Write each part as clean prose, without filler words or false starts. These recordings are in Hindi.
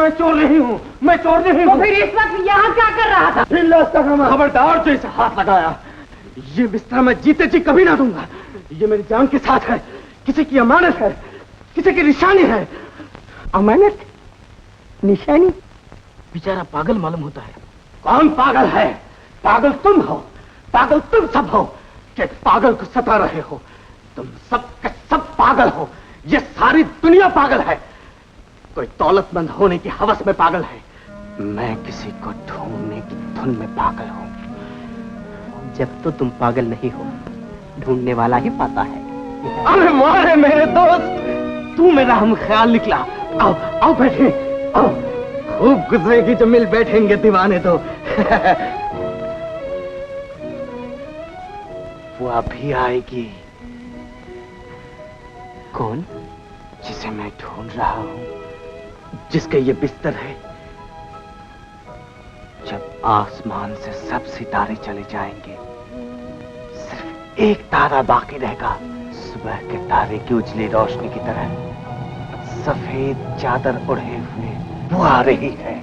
मैं चोर नहीं हूँ, मैं चोर नहीं हूँ। तो फिर इस वक्त यहाँ क्या कर रहा था? खबरदार जो इसे हाथ लगाया, ये बिस्तर मैं जीते जी कभी ना दूंगा। ये मेरी जान के साथ है, किसी की अमानत है, किसी की निशानी है। अमानत? निशानी? बेचारा पागल मालूम होता है। कौन पागल है? पागल तुम हो, पागल तुम सब हो कि पागल को सता रहे हो। तुम सब के सब पागल हो, ये सारी दुनिया पागल है। कोई दौलतमंद होने की हवस में पागल है, मैं किसी को ढूंढने की धुन में पागल हूं। जब तो तुम पागल नहीं हो, ढूंढने वाला ही पाता है। अरे मारे मेरे दोस्त, तू मेरा हम ख्याल निकला। आओ आओ बैठे, आओ। खूब गुजरेगी जो मिल बैठेंगे दीवाने तो। वो अभी आएगी। कौन? जिसे मैं ढूंढ रहा हूं, जिसके ये बिस्तर है। जब आसमान से सब सितारे चले जाएंगे, सिर्फ एक तारा बाकी रहेगा, सुबह के तारे की उजली रोशनी की तरह सफेद चादर ओढ़े हुए वो आ रही है।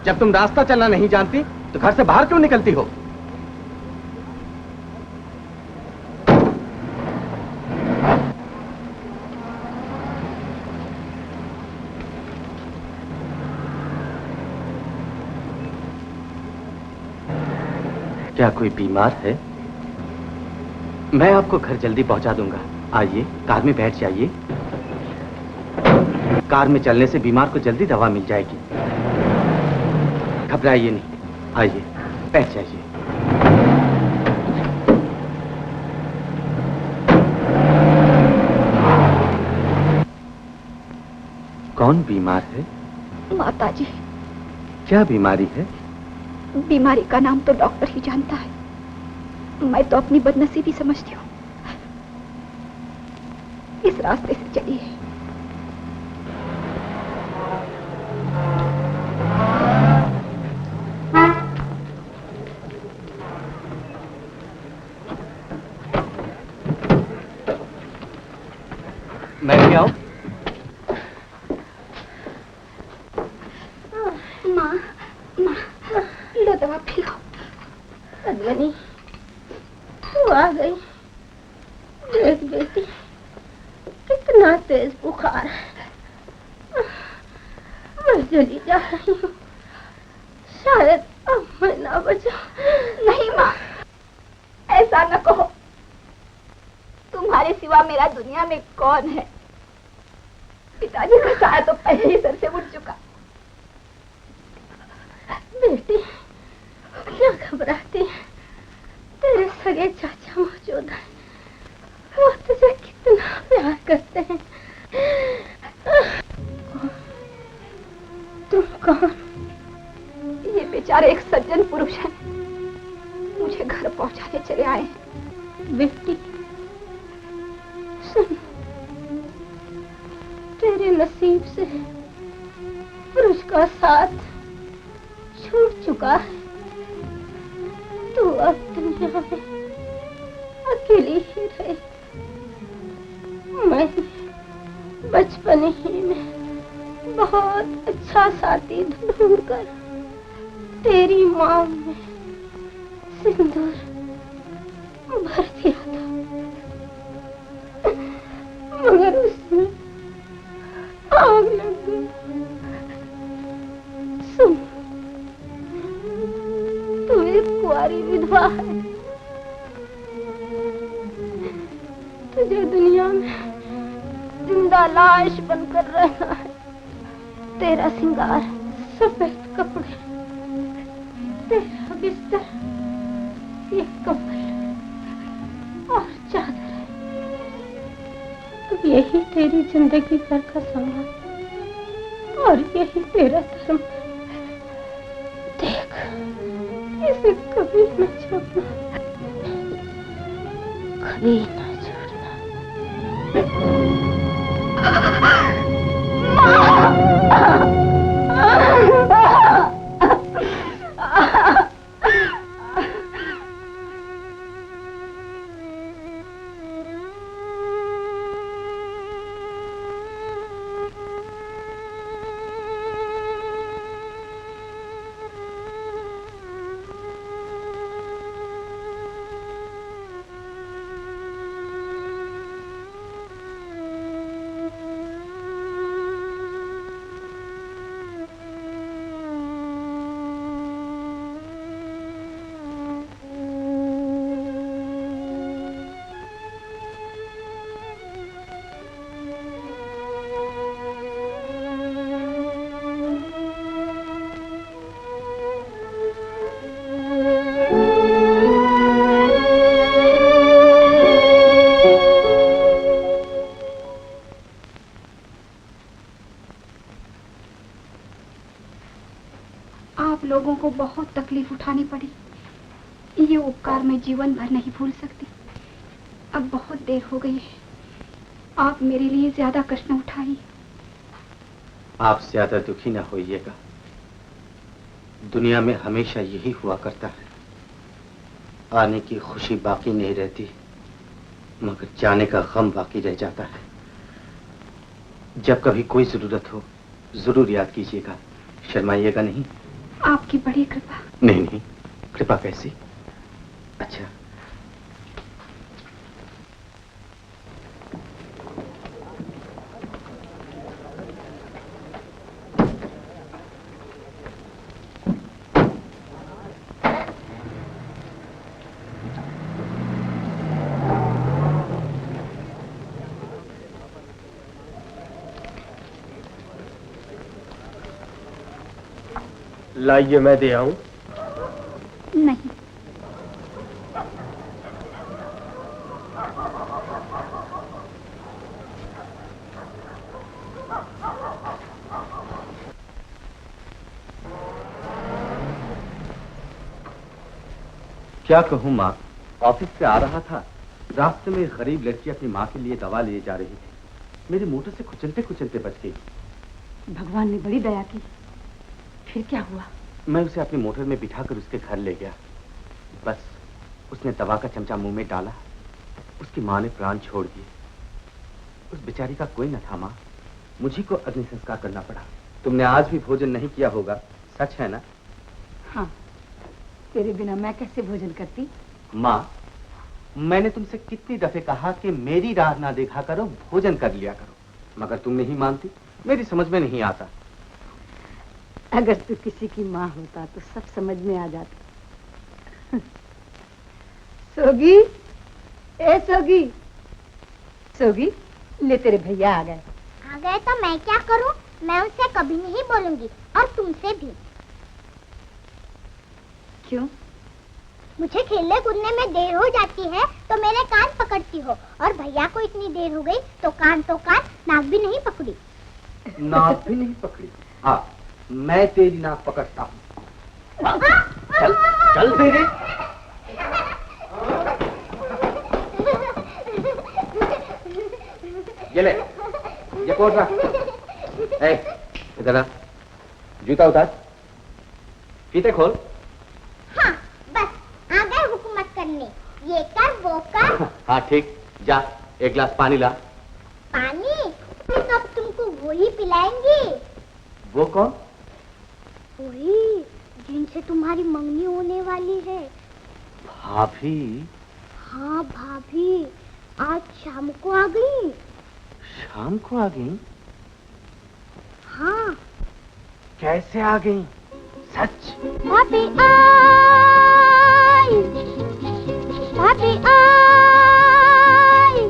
जब तुम रास्ता चलना नहीं जानती तो घर से बाहर क्यों निकलती हो? क्या कोई बीमार है? मैं आपको घर जल्दी पहुंचा दूंगा। आइए, कार में बैठ जाइए। कार में चलने से बीमार को जल्दी दवा मिल जाएगी। घबराइए नहीं, आइए बैठ जाइए। कौन बीमार है? माताजी। क्या बीमारी है? बीमारी का नाम तो डॉक्टर ही जानता है, मैं तो अपनी बदनसीबी समझती हूँ। इस रास्ते से चलिए। मैं भी आऊं? माँ, माँ, लो दवा पिलाओ। अजमनी, तू आ गई। देख बेटी, कितना तेज बुखार है। मैं जली जा रही हूँ, शायद अब मैं ना बचा। नहीं माँ, ऐसा न कहो। तुम्हारे सिवा मेरा दुनिया में कौन है? पिताजी का साया तो पहले ही सर से उठ चुका। बेटी, क्या घबराती है? तेरे सगे चाचा मौजूद हैं, वो तुझे कितना प्यार करते हैं। तुम कौन? ये बेचारे एक सज्जन पुरुष हैं, मुझे घर पहुंचाने चले आए हैं। बेटी सुन, तेरे नसीब से पुरुष का साथ छूट चुका है। तू अब दुनिया में अकेली ही रहे। मैंने बचपन ही में बहुत अच्छा साथी ढूंढकर तेरी मांग में सिंदूर भर दिया था, मगर उसमें आग लग गई। सुन, तू एक कुंवारी विधवा है। तुझे दुनिया में जिंदा लाश बनकर रहना है। तेरा सिंगार सफेद कपड़े, तेरा बिस्तर ये कंबल और चादर है। अब यही तेरी जिंदगी भर का सामान और यही तेरा धर्म। देख, इसे कभी न छोड़ना, कभी न छोड़ना। माँ! बहुत तकलीफ उठानी पड़ी। ये उपकार मैं जीवन भर नहीं भूल सकती। अब बहुत देर हो गई है, आप मेरे लिए ज्यादा कष्ट न उठाइए। आप ज्यादा दुखी ना होइएगा। दुनिया में हमेशा यही हुआ करता है, आने की खुशी बाकी नहीं रहती, मगर जाने का गम बाकी रह जाता है। जब कभी कोई जरूरत हो जरूर याद कीजिएगा, शर्माइएगा नहीं। आपकी बड़ी कृपा। नहीं नहीं, कृपा कैसी? अच्छा, लाइए मैं दे आऊं? नहीं, क्या कहूँ माँ, ऑफिस से आ रहा था, रास्ते में एक गरीब लड़की अपनी माँ के लिए दवा लिए जा रही थी। मेरी मोटर से कुचलते कुचलते बच गई। भगवान ने बड़ी दया की। फिर क्या हुआ? मैं उसे अपनी मोटर में बिठाकर उसके घर ले गया। बस उसने दवा का चमचा मुंह में डाला, उसकी माँ ने प्राण छोड़ दिए। उस बेचारी का कोई न था माँ, मुझी को अग्नि संस्कार करना पड़ा। तुमने आज भी भोजन नहीं किया होगा, सच है ना? हाँ, तेरे बिना मैं कैसे भोजन करती? माँ, मैंने तुमसे कितनी दफे कहा कि मेरी राह ना देखा करो, भोजन कर लिया करो, मगर तुम नहीं मानती। मेरी समझ में नहीं आता। अगर तू किसी की माँ होता तो सब समझ में आ जाता। सोगी, ए सोगी, सोगी, ले तेरे भैया आ गए। आ गए तो मैं क्या करूं? मैं उनसे कभी नहीं बोलूंगी, और तुमसे भी। क्यों? मुझे खेलने कूदने में देर हो जाती है तो मेरे कान पकड़ती हो, और भैया को इतनी देर हो गई तो कान, नाक भी नहीं पकड़ी। नाक भी नहीं पकड़ी? हाँ, मैं तेरी नाक पकड़ता हूँ। चल चल तेरे। ये ले, ये कोट रख। इधर आ, जूता उतार, फीते खोल। हाँ, बस आ गए हुकूमत करने, ये कर वो कर। हाँ ठीक, जा एक गिलास पानी ला। पानी? तो अब तुमको वो ही पिलाएंगी। वो कौन? वही जिनसे तुम्हारी मंगनी होने वाली है। भाभी? हाँ भाभी, आज शाम को आ गई। शाम को आ गई? हाँ। कैसे आ गई? सच? भाभी आई, भाभी आई,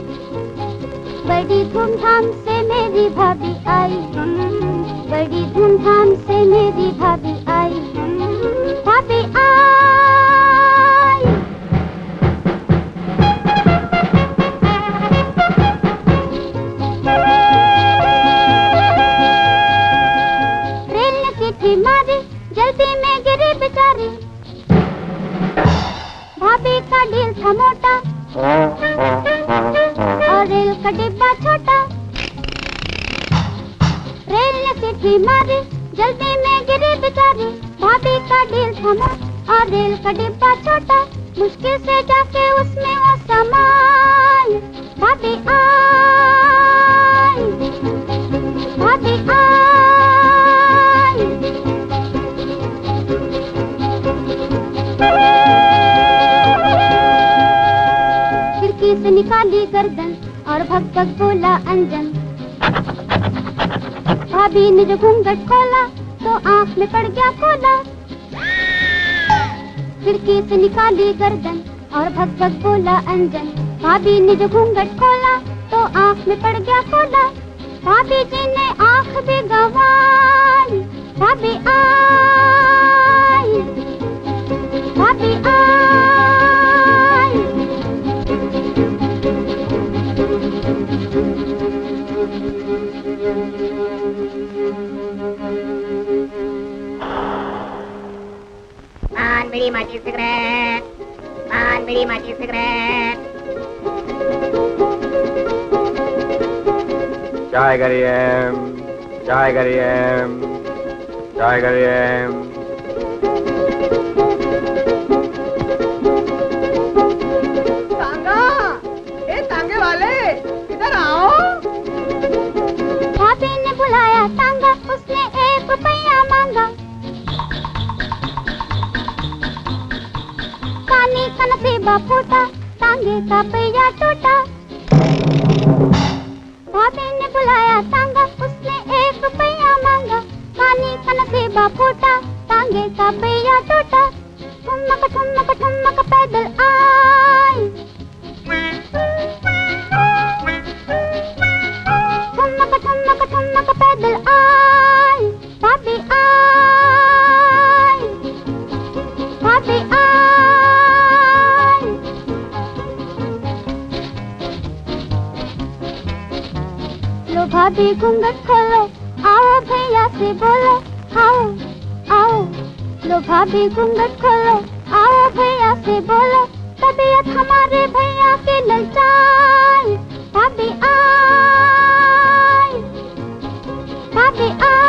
बड़ी धूमधाम से मेरी भाभी आई, बड़ी धूमधाम से मेरी भाभी आई, भाभी आई। रेल ने सीटी मारी, जल्दी में गिरी बेचारी, भाभी का दिल था मोटा और रेल का डिब्बा छोटा। रेल ने सीटी मारी, जल्दी में गिरी बेचारी, भाभी का दिल था मोटा और रेल का डिब्बा छोटा। मुश्किल से जाके उसमें वो समाई, भाभी आई, भाभी आई। खिड़की से निकाली गर्दन और भग भग बोला अंजन। भाभी ने जो घूंघट खोला तो आंख में पड़ गया कोला। खिड़की से निकाली गर्दन और भग भग बोला अंजन। भाभी ने जो घूंघट खोला तो आंख में पड़ गया कोला। भाभी जी ने आंख भी गंवाई, भाभी आई, भाभी आई। बीड़ी माचिस सिगरेट, पान बीड़ी माचिस सिगरेट। चाय करिए, चाय करिए, चाय करिए। तांगा, ए तांगे वाले, इधर आओ। भाभी ने बुलाया तांगा, उसने 1 रुपया मांगा। पानी का नसीबा फूटा, तांगे का पहिया टूटा। भाभी ने बुलाया तांगा, उसने 1 रुपया मांगा। पानी का नसीबा फूटा, तांगे का पहिया टूटा। ठुमक ठुमक ठुमक पैदल आई, ठुमक ठुमक ठुमक पैदल आई। भाभी आई, भाभी आई। लो भाभी घूंघट खोलो, आओ भैया से बोलो, आओ आओ। लो भाभी घूंघट खोलो, आओ भैया से बोलो, तबीयत हमारे भैया की ललचाई। भाभी आई, भाभी आई।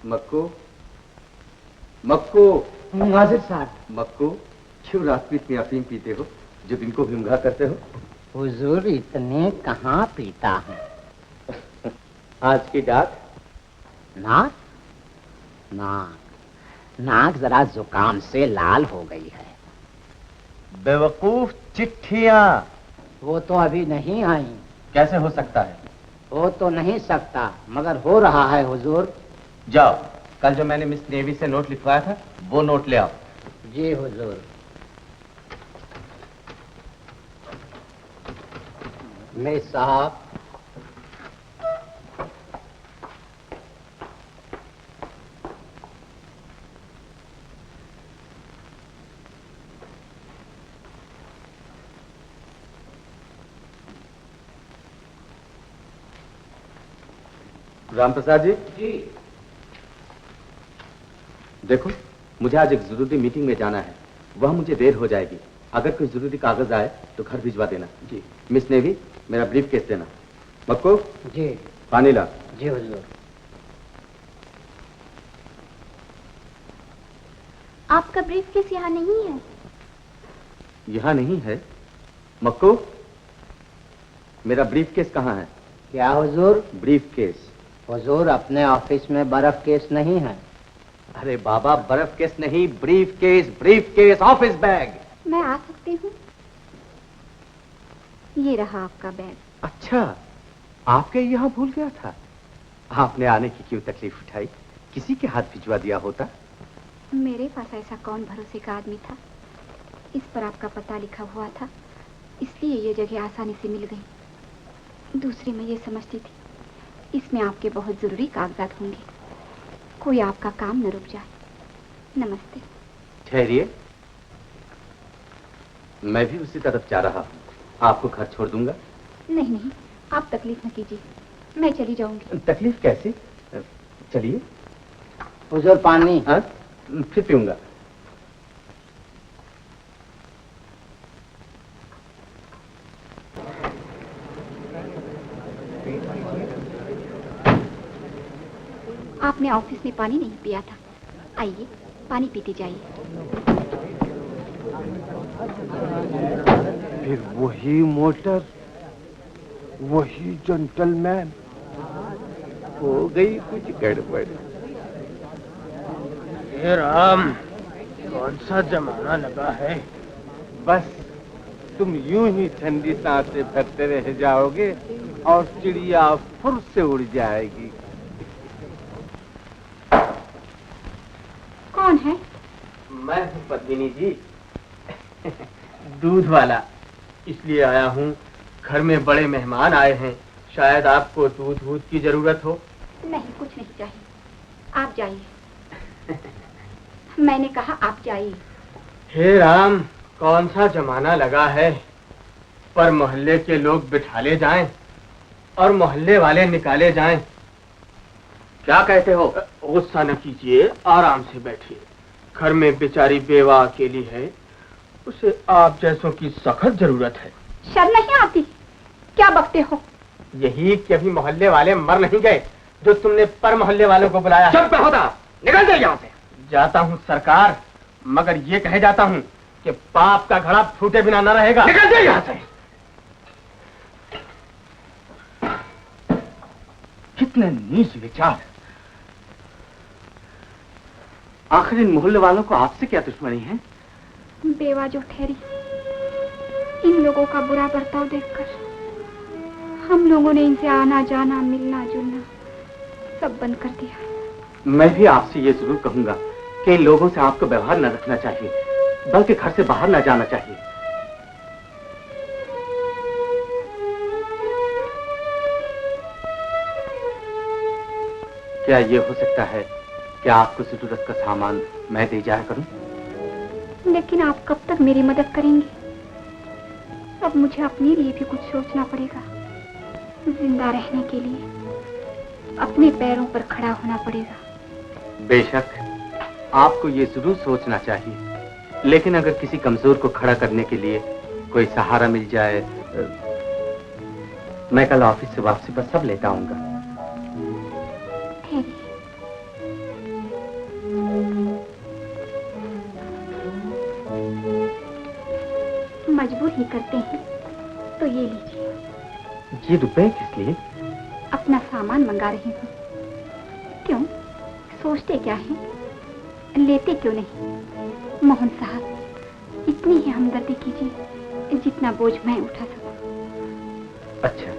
मक्कू, मक्कू। नाजिर साहब। मक्कू, क्यों रात को इतनी अफीम पीते हो जो दिन को भीमघा करते हो? हुजूर इतने कहाँ पीता हूँ। आज की डाक? नाक नाक नाक जरा जुकाम से लाल हो गई है। बेवकूफ, चिट्ठियाँ। वो तो अभी नहीं आई। कैसे हो सकता है? हो तो नहीं सकता, मगर हो रहा है हुजूर। जाओ, कल जो मैंने मिस नेवी से नोट लिखवाया था वो नोट ले आओ। जी हुजूर। मिस साहब। राम प्रसाद जी। जी। देखो, मुझे आज एक जरूरी मीटिंग में जाना है, वह मुझे देर हो जाएगी। अगर कोई जरूरी कागज आए तो घर भिजवा देना। जी। मिस नेवी, मेरा ब्रीफ केस देना। मक्कू। जी। पानी ला। जी हुजूर। आपका ब्रीफकेस यहाँ नहीं है। यहाँ नहीं है? मक्कू, मेरा ब्रीफ केस कहाँ है? क्या हुजूर? Brief case. हुजूर, अपने ऑफिस में बर्फ केस नहीं है। अरे बाबा, बर्फ केस नहीं, ब्रीफ केस, ऑफिस बैग। मैं आ सकती हूँ? ये रहा आपका बैग। अच्छा, आपके यहाँ भूल गया था। आपने आने की क्यों तकलीफ उठाई? किसी के हाथ भिजवा दिया होता। मेरे पास ऐसा कौन भरोसे का आदमी था? इस पर आपका पता लिखा हुआ था, इसलिए ये जगह आसानी से मिल गई। दूसरी मैं ये समझती थी इसमें आपके बहुत जरूरी कागजात होंगे, कोई आपका काम न रुक जाए। नमस्ते। ठहरिए, मैं भी उसी तरफ जा रहा हूँ। आपको घर छोड़ दूंगा। नहीं नहीं, आप तकलीफ न कीजिए, मैं चली जाऊंगी। तकलीफ कैसी? चलिए। हुजूर पानी। हाँ, फिर पीऊंगा। आपने ऑफिस में पानी नहीं पिया था, आइए पानी पीते जाइए। फिर वही मोटर, वही जेंटलमैन। हो गई कुछ गड़बड़। हे राम, कौन सा जमाना लगा है। बस तुम यूं ही ठंडी सांसें भरते रह जाओगे और चिड़िया फुर से उड़ जाएगी। कौन है? मैं हूँ पद्मिनी जी, दूध वाला। इसलिए आया हूँ, घर में बड़े मेहमान आए हैं, शायद आपको दूध की जरूरत हो। नहीं, कुछ नहीं चाहिए। आप जाइए। मैंने कहा आप जाइए। हे राम, कौन सा जमाना लगा है, पर मोहल्ले के लोग बिठाले जाएं और मोहल्ले वाले निकाले जाएं। क्या कहते हो? गुस्सा न कीजिए, आराम से बैठिए। घर में बेचारी बेवा अकेली है, उसे आप जैसों की सख्त जरूरत है। शर्म नहीं आती? क्या बकते हो? यही कि अभी मोहल्ले वाले मर नहीं गए जो तुमने पर मोहल्ले वालों को बुलाया। चुप होता, निकल जाए यहाँ से। जाता हूँ सरकार, मगर ये कहे जाता हूँ कि पाप का घड़ा फूटे बिना न रहेगा। निकल जाए यहाँ से। कितने नीच विचार। आखिर इन मोहल्ले वालों को आपसे क्या दुश्मनी है? बेवा जो ठहरी, इन लोगों का बुरा बर्ताव देखकर हम लोगों ने इनसे आना जाना, मिलना जुलना सब बंद कर दिया। मैं भी आपसे ये जरूर कहूंगा कि इन लोगों से आपको व्यवहार न रखना चाहिए, बल्कि घर से बाहर न जाना चाहिए। क्या ये हो सकता है कि आपको जरूरत का सामान मैं दे जाया करूं? लेकिन आप कब तक मेरी मदद करेंगे? अब मुझे अपने लिए भी कुछ सोचना पड़ेगा। जिंदा रहने के लिए अपने पैरों पर खड़ा होना पड़ेगा। बेशक आपको ये जरूर सोचना चाहिए, लेकिन अगर किसी कमजोर को खड़ा करने के लिए कोई सहारा मिल जाए। मैं कल ऑफिस से वापसी पर सब लेता आऊंगा। मजबूर ही करते हैं तो ये लीजिए। ये रुपए किस लिए? अपना सामान मंगा रही हूँ। क्यों, सोचते क्या है? लेते क्यों नहीं? मोहन साहब, इतनी ही हमदर्दी कीजिए जितना बोझ मैं उठा सकूं। अच्छा।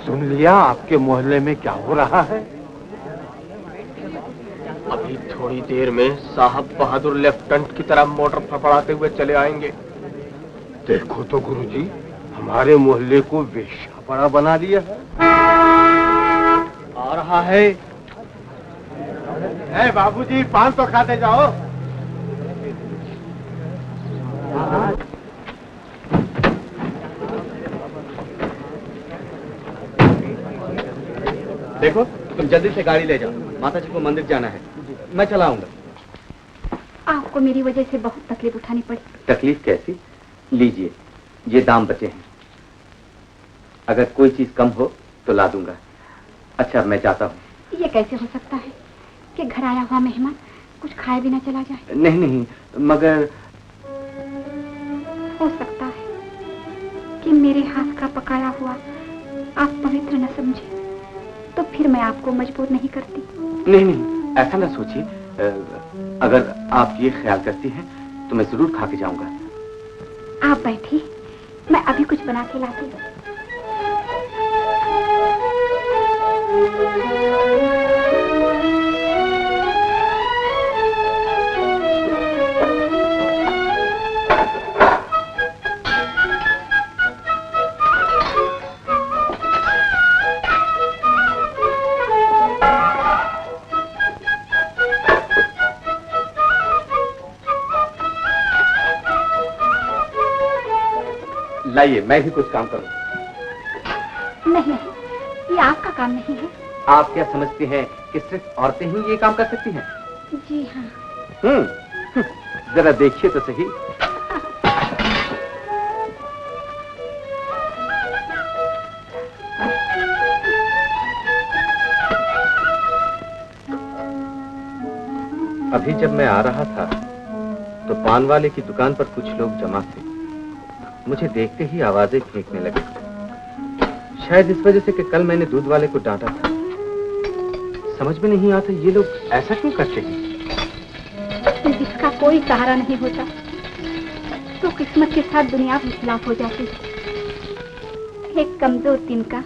सुन लिया आपके मोहल्ले में क्या हो रहा है? अभी थोड़ी देर में साहब बहादुर लेफ्टिनेंट की तरह मोटर फड़फड़ाते हुए चले आएंगे। देखो तो गुरुजी, हमारे मोहल्ले को वेश्यापाड़ा बना दिया है। आ रहा है। बाबूजी, 500 खाते जाओ। देखो, तुम जल्दी से गाड़ी ले जाओ, माता जी को मंदिर जाना है। मैं चलाऊंगा। आपको मेरी वजह से बहुत तकलीफ उठानी पड़ी। तकलीफ कैसी? लीजिए, ये दाम बचे हैं। अगर कोई चीज कम हो तो ला दूंगा। अच्छा, मैं जाता हूँ। ये कैसे हो सकता है कि घर आया हुआ मेहमान कुछ खाए बिना चला जाए? नहीं नहीं, मगर हो सकता है कि मेरे हाथ का पकाया हुआ आप पवित्र न समझे, तो फिर मैं आपको मजबूर नहीं करती। नहीं नहीं, ऐसा ना सोचिए। अगर आप ये ख्याल करती हैं तो मैं जरूर खा के जाऊंगा। आप बैठिए, मैं अभी कुछ बना के लाती हूँ। लाइए, मैं भी कुछ काम करूं। नहीं, ये आपका काम नहीं है। आप क्या समझती हैं कि सिर्फ औरतें ही ये काम कर सकती हैं? जी हाँ। जरा देखिए तो सही। अभी जब मैं आ रहा था तो पान वाले की दुकान पर कुछ लोग जमा थे। मुझे देखते ही आवाजें फेंकने लगे। शायद इस वजह से कि कल मैंने दूध वाले को डांटा था। समझ में नहीं आता ये लोग ऐसा क्यों करते हैं। जिसका कोई सहारा नहीं होता तो किस्मत के साथ दुनिया भी खिलाफ हो जाती है। एक कमजोर तिनका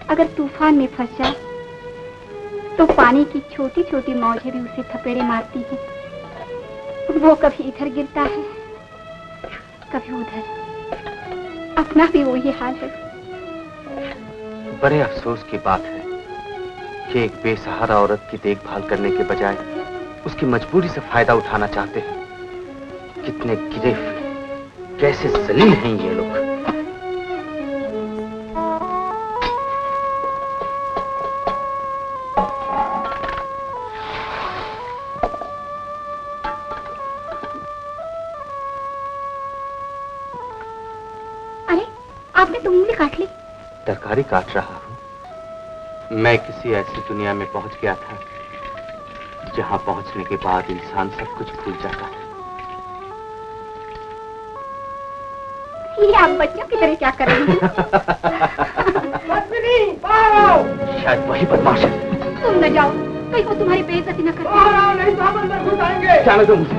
अगर तूफान में फंस जाए तो पानी की छोटी छोटी मौजें भी उसे थपेड़े मारती हैं। वो कभी इधर गिरता है, कभी उधर। अपना भी वही हाल है। बड़े अफसोस की बात है कि एक बेसहारा औरत की देखभाल करने के बजाय उसकी मजबूरी से फायदा उठाना चाहते हैं। कितने गिरे हुए, कैसे जलील हैं ये लोग। अरे, आपने तो उंगली काट ली। तरकारी काट रहा हूं। मैं किसी ऐसी दुनिया में पहुंच गया था जहां पहुंचने के बाद इंसान सब कुछ भूल जाता है। ये आप बच्चों की तरह क्या कर रहे हैं? शायद वही बदमाश है। तुम न जाओ, कहीं वो तुम्हारी बेइज्जती न करे। नहीं तो हम अंदर घुस आएंगे। जाने दो मुझे।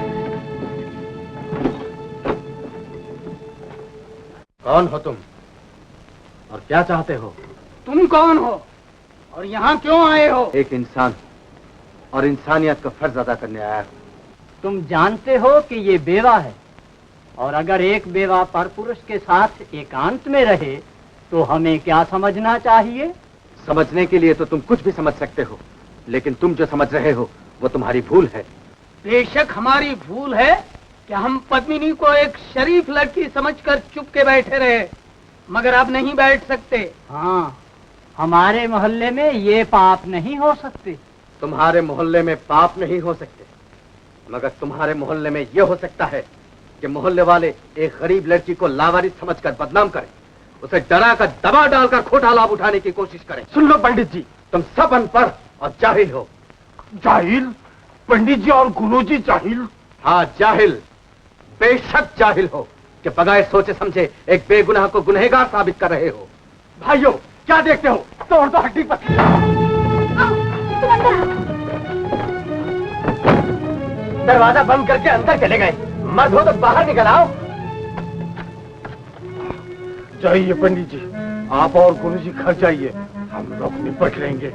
कौन हो तुम और क्या चाहते हो? तुम कौन हो और यहाँ क्यों आए हो? एक इंसान और इंसानियत का फर्ज अदा करने आया हूं। तुम जानते हो कि ये बेवा है, और अगर एक बेवा पर पुरुष के साथ एकांत में रहे तो हमें क्या समझना चाहिए? समझने के लिए तो तुम कुछ भी समझ सकते हो, लेकिन तुम जो समझ रहे हो वो तुम्हारी भूल है। बेशक हमारी भूल है कि हम पद्मिनी को एक शरीफ लड़की समझकर चुप के बैठे रहे, मगर अब नहीं बैठ सकते। हाँ, हमारे मोहल्ले में ये पाप नहीं हो सकते। तुम्हारे मोहल्ले में पाप नहीं हो सकते, मगर तुम्हारे मोहल्ले में ये हो सकता है कि मोहल्ले वाले एक गरीब लड़की को लावारिस समझकर बदनाम करें, उसे डरा कर दबा डालकर खोटा लाभ उठाने की कोशिश करें। सुन लो पंडित जी, तुम सब अनपढ़ और जाहिल हो। जाहिल? पंडित जी और गुरुजी जाहिल? हाँ, जाहिल, बेशक जाहिल हो कि बगैर सोचे समझे एक बेगुनाह को गुनहगार साबित कर रहे हो। भाइयों, क्या देखते हो? तोड़ दो हड्डी पर। दरवाजा बंद करके अंदर चले गए। मर्द हो तो बाहर निकल आओ। जाइए पंडित जी, आप और गुरुजी घर जाइए, हम लोग निपट लेंगे।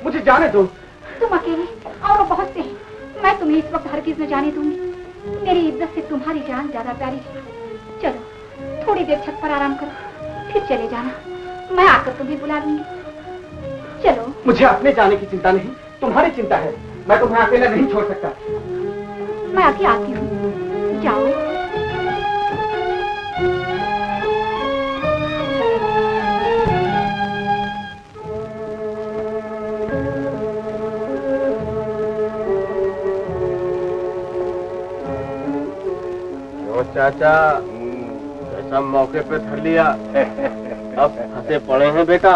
मुझे जाने दो। तुम अकेले और बहुत से हैं। मैं तुम्हें इस वक्त हरगिज न जाने दूंगी। मेरी इज्जत से तुम्हारी जान ज्यादा प्यारी है। चलो थोड़ी देर छत पर आराम करो, फिर चले जाना। मैं आकर तुम्हें बुला लूंगी। चलो। मुझे अपने जाने की चिंता नहीं, तुम्हारी चिंता है। मैं तुम्हें अकेला नहीं छोड़ सकता। मैं अभी आती हूँ, जाओ। चाचा, ऐसा मौके पे धर लिया। अब फंसे पड़े हैं बेटा।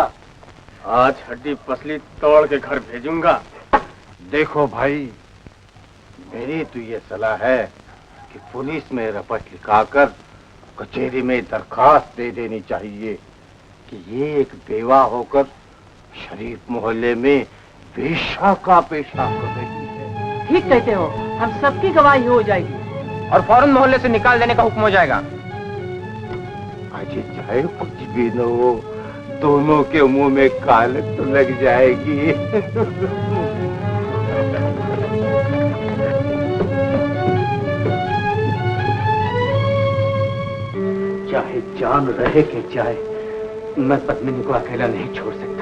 आज हड्डी पसली तोड़ के घर भेजूंगा। देखो भाई, मेरी तो ये सलाह है कि पुलिस में रपट लिखाकर कचहरी में दरखास्त दे देनी चाहिए कि ये एक बेवा होकर शरीफ मोहल्ले में पेशा का पेशा कर रही है। ठीक कहते हो, हम सबकी गवाही हो जाएगी और फौरन मोहल्ले से निकाल देने का हुक्म हो जाएगा। अजय चाहे कुछ भी न हो, दोनों के मुंह में कालक तो लग जाएगी। चाहे जान रहे कि जाए, मैं पद्मिनी को अकेला नहीं छोड़ सकता।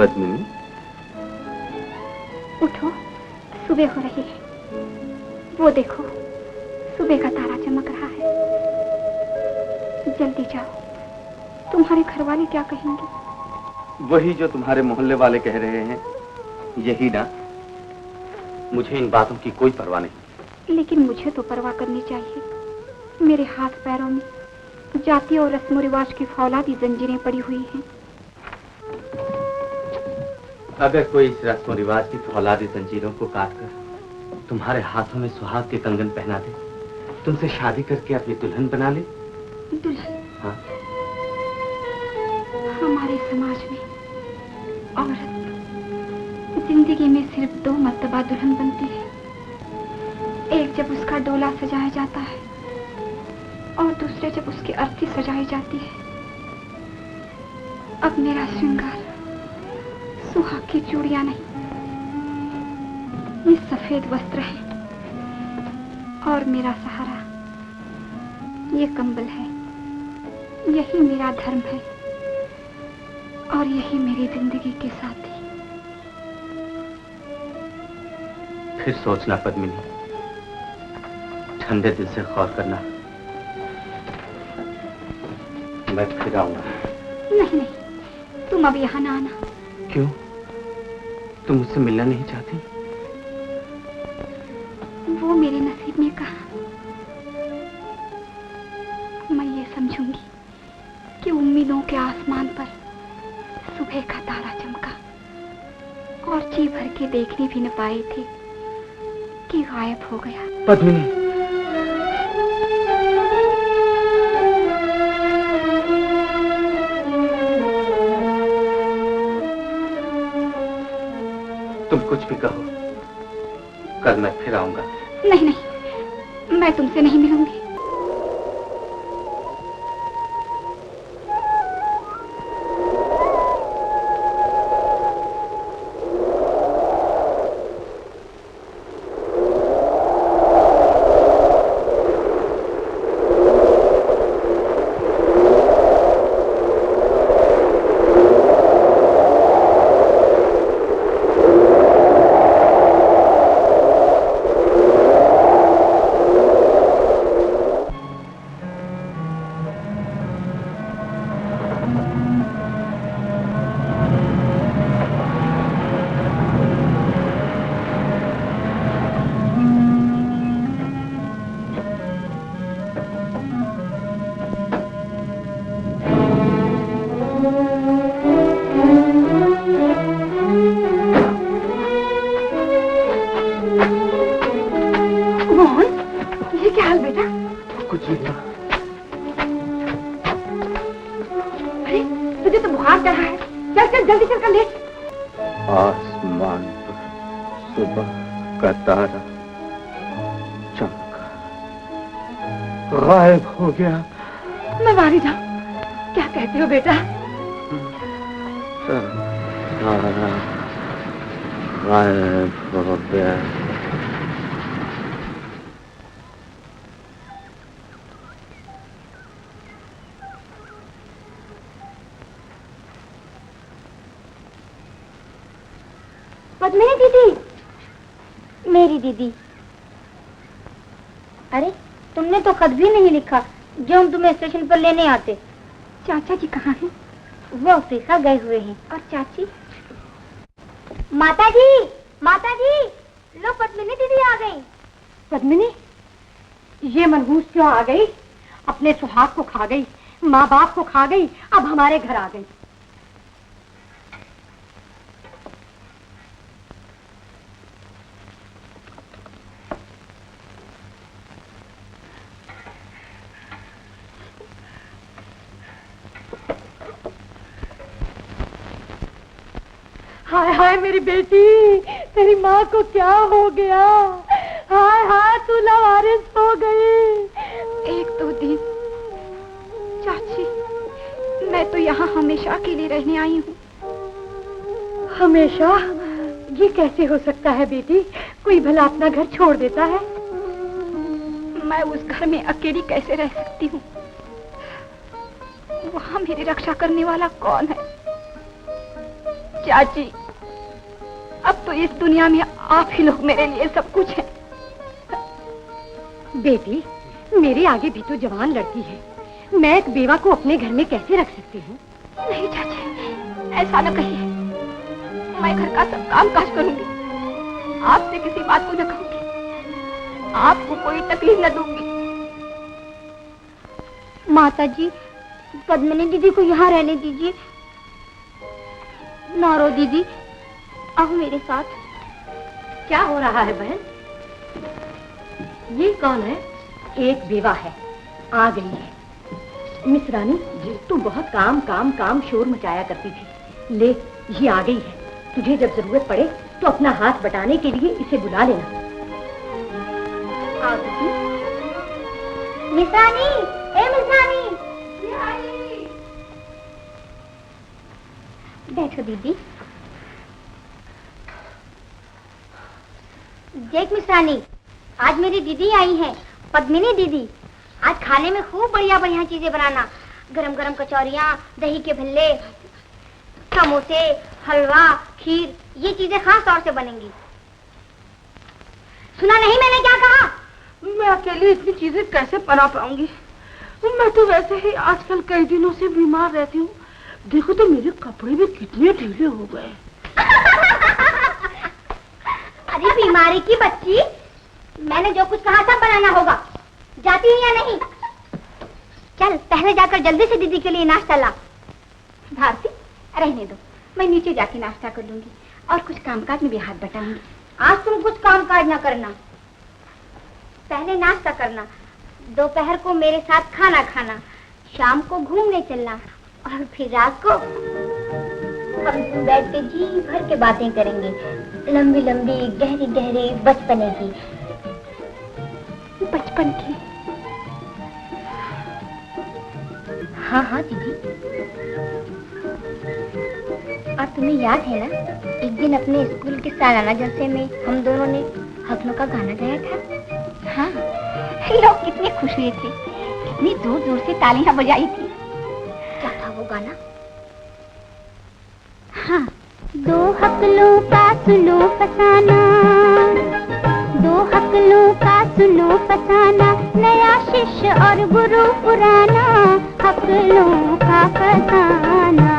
पद्मिनी, उठो, सुबह हो रही है। वो देखो, सुबह का तारा चमक रहा है। जल्दी जाओ, तुम्हारे घर वाले क्या कहेंगे? वही जो तुम्हारे मोहल्ले वाले कह रहे हैं, यही ना। मुझे इन बातों की कोई परवाह नहीं। लेकिन मुझे तो परवाह करनी चाहिए। मेरे हाथ पैरों में जाति और रस्म रिवाज की फौलादी जंजीरें पड़ी हुई हैं। अगर कोई इस रस्म रिवाज की फौलादी जंजीरों को काटकर तुम्हारे हाथों में सुहाग के कंगन पहना दे, तुमसे शादी करके अपनी दुल्हन बना ले। दुल्हन? हाँ। हमारे समाज में औरत जिंदगी में सिर्फ 2 मर्तबा दुल्हन बनती है। एक जब उसका डोला सजाया जाता है और दूसरे जब उसकी अर्थी सजाई जाती है। अब मेरा श्रृंगार सुहाग की चूड़ियां नहीं, ये सफेद वस्त्र है, और मेरा सहारा ये कंबल है। यही मेरा धर्म है और यही मेरी जिंदगी के साथी। फिर सोचना पद्मिनी, ठंडे दिल से गौर करना। मैं फिर आऊंगा। नहीं नहीं, तुम अब यहाँ ना आना। क्यों? तुम मुझसे मिलना नहीं चाहती? वो मेरे नसीब में कहा। मैं ये समझूंगी कि उम्मीदों के आसमान पर सुबह का तारा चमका और जी भर के देखने भी न पाए थे कि गायब हो गया। पद्मिनी, तुम कुछ भी कहो, कल मैं फिर आऊंगा। नहीं नहीं, मैं तुमसे नहीं मिलूंगी। गायब हो गया। मैं मारी जाऊं? क्या कहते हो बेटा? गायब हो गया। पद्मिनी दीदी, मेरी दीदी। अरे तुमने तो खत भी नहीं लिखा जो हम तुम्हें स्टेशन पर लेने आते। चाचा जी कहाँ हैं? वो अफ्रीका गए हुए हैं। और चाची? माता जी, माता जी, लो पद्मिनी दीदी आ गई। पद्मिनी, ये मनहूस क्यों आ गई? अपने सुहाग को खा गई, माँ बाप को खा गई, अब हमारे घर आ गई। हाय हाय मेरी बेटी, तेरी माँ को क्या हो गया? हाय हाय, तू लावारिस हो गई। 1-2 दिन चाची, मैं तो यहाँ हमेशा के लिए रहने आई हूँ। हमेशा? ये कैसे हो सकता है बेटी? कोई भला अपना घर छोड़ देता है? मैं उस घर में अकेली कैसे रह सकती हूँ? वहाँ मेरी रक्षा करने वाला कौन है? चाची, अब तो इस दुनिया में आप ही लोग मेरे लिए सब कुछ हैं। बेटी, मेरे आगे भी तो जवान लड़की है, मैं एक बेवा को अपने घर में कैसे रख सकती हूँ? नहीं चाची, ऐसा न कहिए। मैं घर का सब काम काज करूंगी, आपसे किसी बात को न कहूंगी, आपको कोई तकलीफ न दूंगी। माता जी, पद्मिनी दीदी को यहाँ रहने दीजिए। नारो दीदी, आओ मेरे साथ। क्या हो रहा है बहन? ये कौन है? एक बेवा है, आ गई है। मिस रानी जी, तू बहुत काम काम काम शोर मचाया करती थी। ले, ये आ गई है। तुझे जब जरूरत पड़े तो अपना हाथ बटाने के लिए इसे बुला लेना। आओ दीदी। मिस रानी, ए मिस रानी, बैठो दीदी। देख मिस रानी, आज मेरी दीदी आई है, पद्मिनी दीदी। आज खाने में खूब बढ़िया बढ़िया चीजें बनाना। गरम गरम कचौरियाँ, दही के भल्ले, समोसे, हलवा, खीर, ये चीजें खास तौर से बनेंगी। सुना नहीं मैंने क्या कहा? मैं अकेली इतनी चीजें कैसे बना पाऊंगी? मैं तो वैसे ही आजकल कई दिनों से बीमार रहती हूँ। देखो तो मेरे कपड़े भी कितने ढीले हो गए। अरे बीमारी की बच्ची, मैंने जो कुछ कहा था बनाना होगा। जाती है या नहीं? चल पहले जाकर जल्दी से दीदी के लिए नाश्ता ला। भारती, रहने दो, मैं नीचे जाके नाश्ता कर लूंगी और कुछ कामकाज में भी हाथ बटाऊंगी। आज तुम कुछ काम काज ना करना, पहले नाश्ता करना, दोपहर को मेरे साथ खाना खाना, शाम को घूमने चलना और फिर रात को हम तुम बैठ के जी भर के बातें करेंगे, लंबी लंबी गहरी गहरी बचपने की। बचपन की? हाँ हाँ दीदी। और तुम्हें याद है ना, एक दिन अपने स्कूल के सालाना जलसे में हम दोनों ने हकनों का गाना गाया था। हाँ, लोग कितने खुश हुए थे, कितनी दूर दूर से तालियां बजाई थी। क्या था वो गाना? हाँ, दो हकलों का सुनो फसाना, दो हकलों का सुनो फसाना, नया शिष्य और गुरु पुराना, हकलों का फसाना।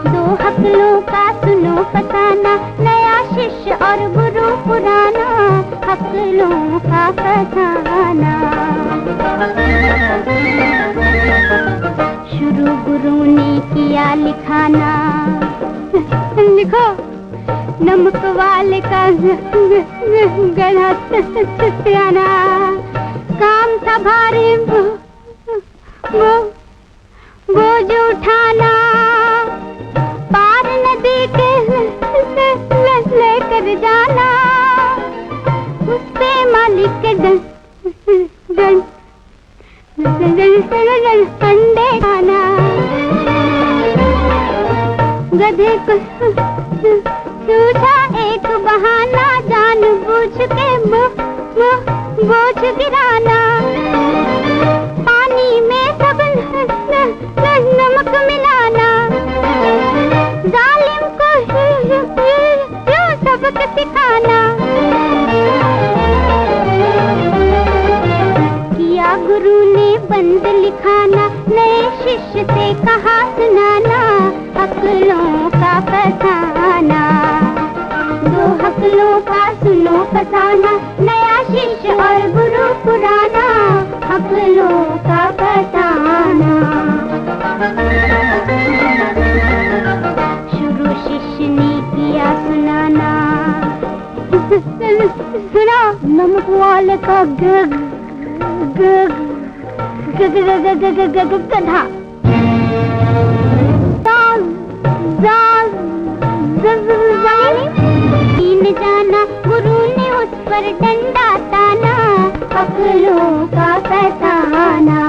दो हकलों का सुनो फसाना, नया शिष्य और गुरु पुराना, हकलों का फसाना। शुरू गुरु ने किया लिखाना, लिखो नमक वाले का गला सियाना, काम था भारी बोझ उठाना, पार नदी के लेकर जाना, उस पे मालिक के अंडे खाना, गधे को सूझा एक बहाना, जानबूझ के बोझ गिराना, पानी में सब नमक मिलाना, जालिम को यूं सबक सिखाना, किया गुरु ने बंद लिखाना, नए शिष्य से कहा सुनाना, हकलों का फसाना। दो हकलों का सुनो फसाना, नया शिष्य और गुरु पुराना, हकलों का फसाना। शुरू शिष्य ने किया सुनाना, सुना नमक वाले का गधा, जाना गुरु ने उस पर डंडा ताना, हकलों का फसाना।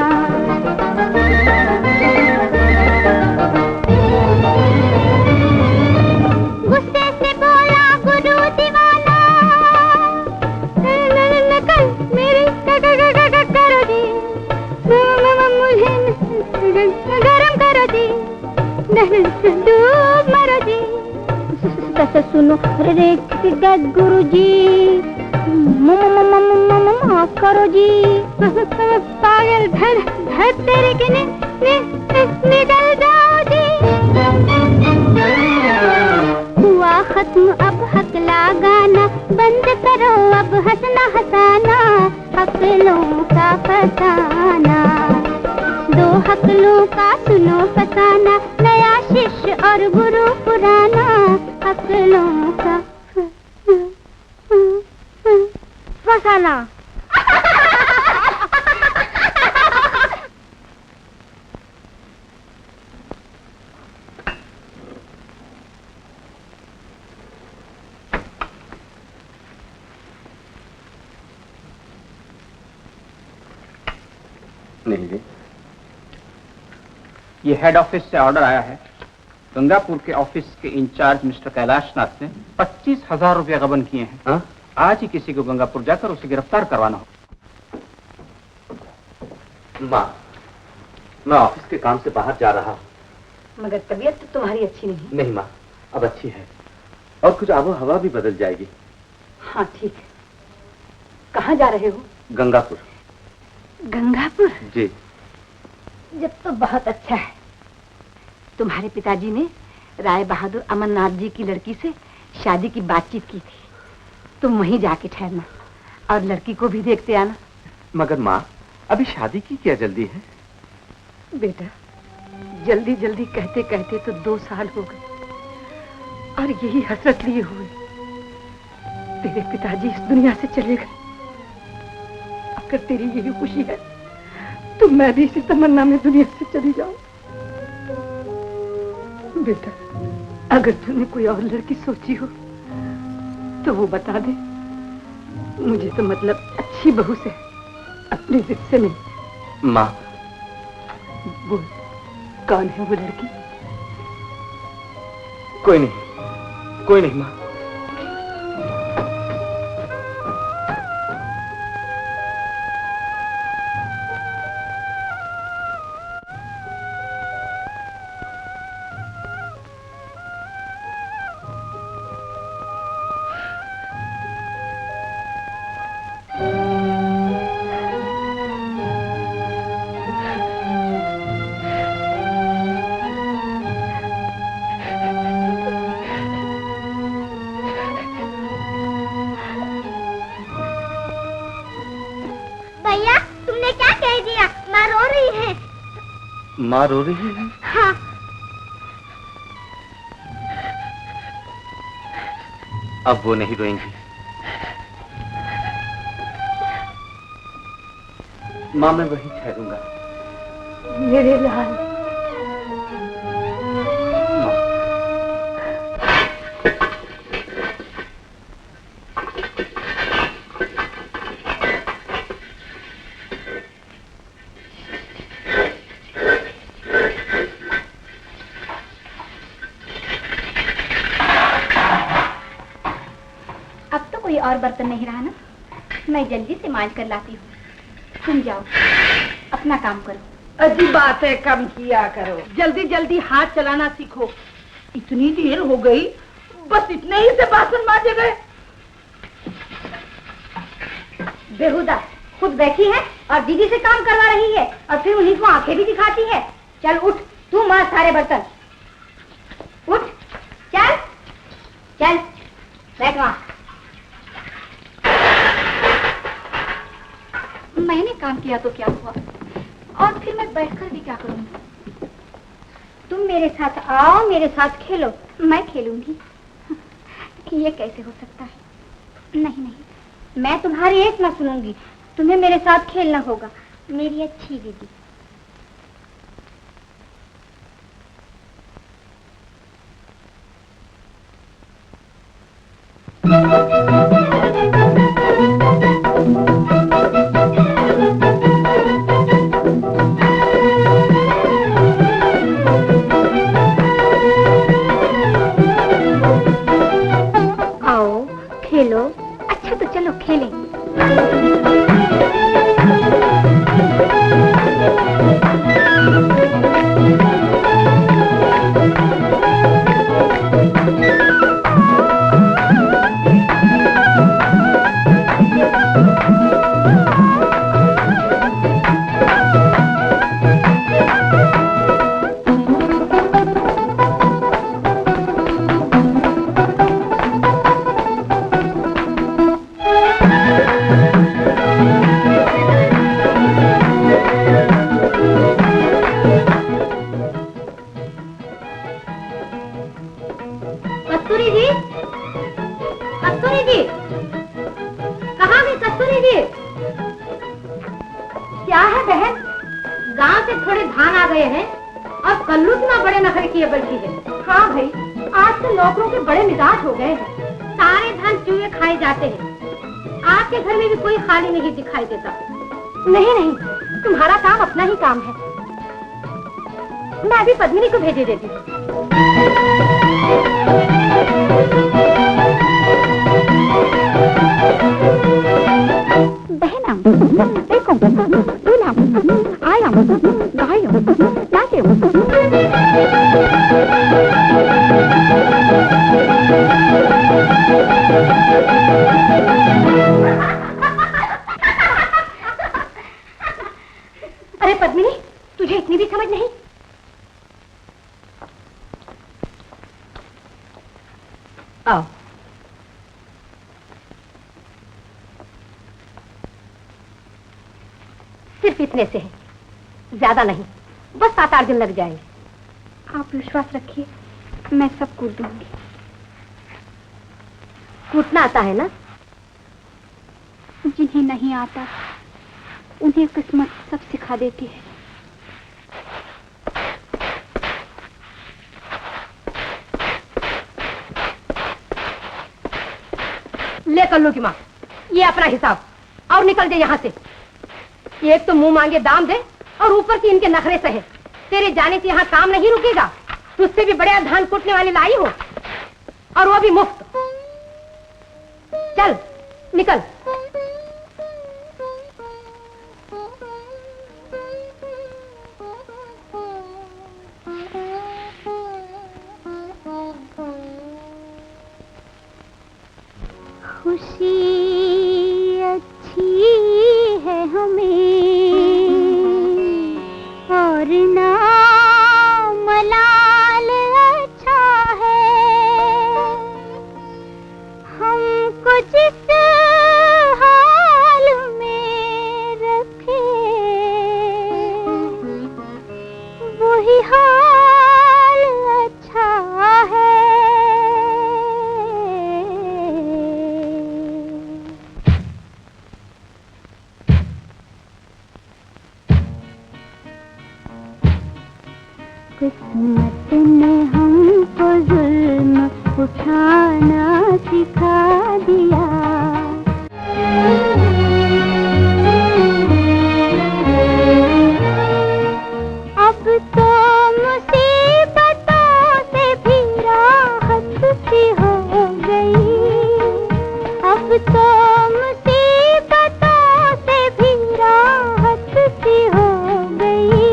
गुस्से से बोला गुरु दीवाना, मेरी करो दी, मुझे गरम करो दी, डूब मरो दी। कस सुनो रे गुरुजी, माफ करो जी। पागल धर धर तेरे के निकल जाओ जी। हुआ खत्म अब हकला गाना, बंद करो अब हंसना हंसाना, हकलों का फसाना। दो हकलों का सुनो फसाना, नया शिष्य और गुरु पुराना, हकलों का फसाना। नहीं जी, ये हेड ऑफिस से ऑर्डर आया है। गंगापुर के ऑफिस के इंचार्ज मिस्टर कैलाशनाथ ने 25,000 रुपया गबन किए हैं। हाँ? आज ही किसी को गंगापुर जाकर उसे गिरफ्तार करवाना हो। माँ, मैं ऑफिस के काम से बाहर जा रहा हूँ। मगर तबीयत तो तुम्हारी अच्छी नहीं। नहीं माँ, अब अच्छी है और कुछ आबो हवा भी बदल जाएगी। हाँ ठीक है। कहाँ जा रहे हो? गंगापुर। गंगापुर? जी। जब तो बहुत अच्छा है। तुम्हारे पिताजी ने राय बहादुर अमरनाथ जी की लड़की से शादी की बातचीत की थी। तुम वहीं जाके ठहरना और लड़की को भी देखते आना। मगर माँ, अभी शादी की क्या जल्दी है? बेटा, जल्दी जल्दी कहते कहते तो 2 साल हो गए और यही हसरत लिए हुए तेरे पिताजी इस दुनिया से चले गए। अगर तेरी यही खुशी है तो मैं भी इसी तमन्ना में दुनिया से चली जाऊं। बेटा, अगर तूने कोई और लड़की सोची हो तो वो बता दे। मुझे तो मतलब अच्छी बहू से, अपनी जिद से नहीं। माँ, बोल, कौन है वो लड़की? कोई नहीं, कोई नहीं माँ। माँ रो रही है? हाँ। अब वो नहीं रोएंगी। माँ, मैं वहीं ठहरूंगा। मेरे लाल। और बर्तन नहीं रहा ना, मैं जल्दी से मांज कर लाती हूँ। तुम जाओ, अपना काम करो। अजी बातें कम किया करो, जल्दी जल्दी हाथ चलाना सीखो। इतनी देर हो गई, बस इतने ही से बासन मांजे गए। बेहुदा खुद बैठी है और दीदी से काम करवा रही है और फिर उन्हीं को आंखें भी दिखाती है। चल उठ, तू मांज सारे बर्तन। उठ, चल चल, बैठ वहां। मैंने काम किया तो क्या हुआ, और फिर मैं बैठकर भी क्या करूंगी? तुम मेरे साथ आओ, मेरे साथ खेलो, मैं खेलूंगी। ये कैसे हो सकता है? नहीं नहीं, मैं तुम्हारी एक ना सुनूंगी, तुम्हें मेरे साथ खेलना होगा, मेरी अच्छी दीदी। खेलो, अच्छा तो चलो खेलें। जी, कहाँ गई कस्तूरी जी? क्या है बहन, गांव से थोड़े धान आ गए हैं और कल्लू इतना बड़े नखरे किए बैठी है। हाँ भाई, आज तो नौकरों के बड़े मिजाज हो गए हैं। सारे धान चूहे खाए जाते हैं। आपके घर में भी कोई खाली नहीं दिखाई देता। नहीं नहीं, तुम्हारा काम अपना ही काम है। मैं अभी पद्मिनी को भेजे देती हूँ। बहना, देखो, दूल्हा, आया, गायो, नाचे। अरे पद्मिनी, तुझे इतनी भी समझ नहीं? आओ। सिर्फ इतने से है, ज्यादा नहीं, बस 7-8 दिन लग जाएंगे। आप विश्वास रखिए, मैं सब कूट दूंगी। कूटना आता है ना? जिन्हें नहीं आता उन्हें किस्मत सब सिखा देती है। ले कल्लू की माँ, ये अपना हिसाब, और निकल जाए यहाँ से। एक तो मुंह मांगे दाम दे और ऊपर से इनके नखरे सहे। तेरे जाने से यहाँ काम नहीं रुकेगा। तुझसे भी बड़े धान कूटने वाली लाई हो, और वो भी मुफ्त। चल निकल। खुशी अच्छी है हमें और नाम मलाल अच्छा है। हमको जिस हाल में रखे वही हाल अच्छा है। किस्मत ने हमको जुल्म उठाना सिखा दिया। अब तो मुसीबतों से भी राहत सी हो गई। अब तो मुसीबतों से भी राहत सी हो गई।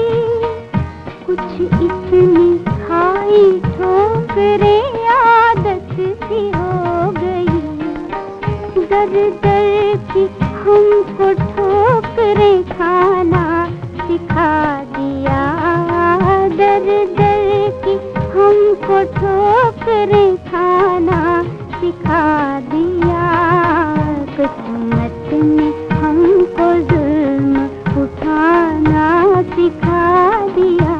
कुछ इतनी खाई ठोकरें आदत सी हो गई। दर दर की हमको ठोकरें खाना सिखा दिया। दर दर की हमको ठोकरें खाना सिखा दिया। किस्मत ने हमको जुल्म उठाना सिखा दिया।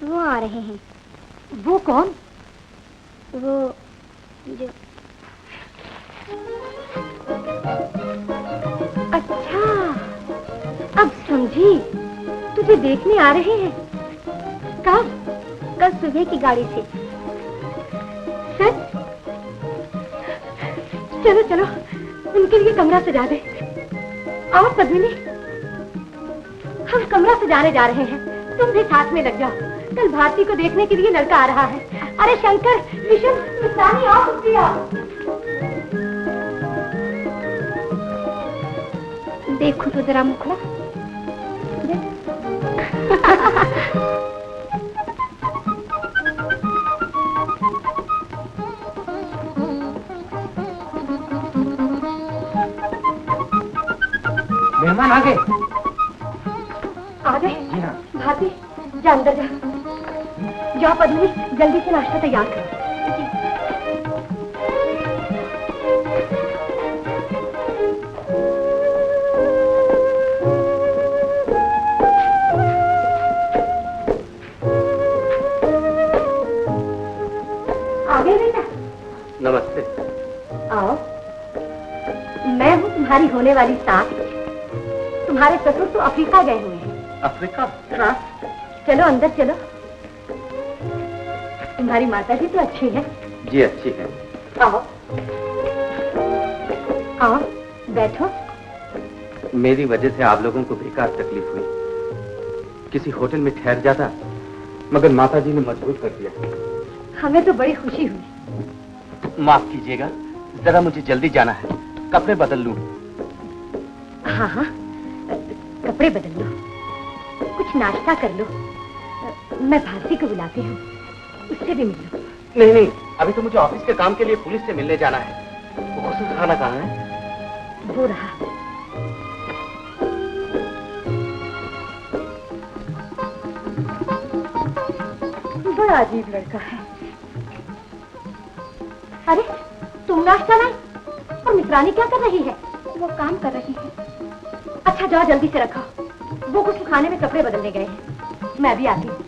वो आ रहे हैं। वो कौन? वो जो अच्छा, अब समझी। तुझे देखने आ रहे हैं। कब? कल सुबह की गाड़ी से। सच? चलो चलो, उनके लिए कमरा सजा दे। आओ पद्मिनी, हम कमरा सजाने जा रहे हैं, तुम भी साथ में लग जाओ। कल भारती को देखने के लिए लड़का आ रहा है। अरे शंकर, किशन, मिताली, आओ तुम भी आओ। देखो तो जरा मुखड़ा। मेहमान आ गए। आ गए? जी हाँ। भारती, जा अंदर जा। जाओ पद्मिनी, जल्दी से नाश्ता तैयार करो। आ गए बेटा? नमस्ते। आओ। मैं हूँ तुम्हारी होने वाली सास। तुम्हारे ससुर तो अफ्रीका गए हुए हैं। अफ्रीका? हाँ, चलो अंदर चलो। तुम्हारी माता जी तो अच्छी है? जी अच्छी है। आओ आओ, बैठो। मेरी वजह से आप लोगों को बेकार तकलीफ हुई। किसी होटल में ठहर जाता, मगर माता जी ने मजबूर कर दिया। हमें तो बड़ी खुशी हुई। माफ कीजिएगा, जरा मुझे जल्दी जाना है। कपड़े बदल लूं? हाँ हाँ, कपड़े बदल लो, कुछ नाश्ता कर लो। मैं भारती को बुलाती हूँ, उससे भी मिल लो। नहीं नहीं, अभी तो मुझे ऑफिस के काम के लिए पुलिस से मिलने जाना है। वो गुस्ल खाना कहाँ है? वो रहा। बड़ा अजीब लड़का है। अरे तुम नाश्ता नहीं, और मित्रानी क्या कर रही है? वो काम कर रही है। अच्छा जाओ, जल्दी से रखो। वो कुछ खाने में कपड़े बदलने गए हैं। मैं भी आती हूँ।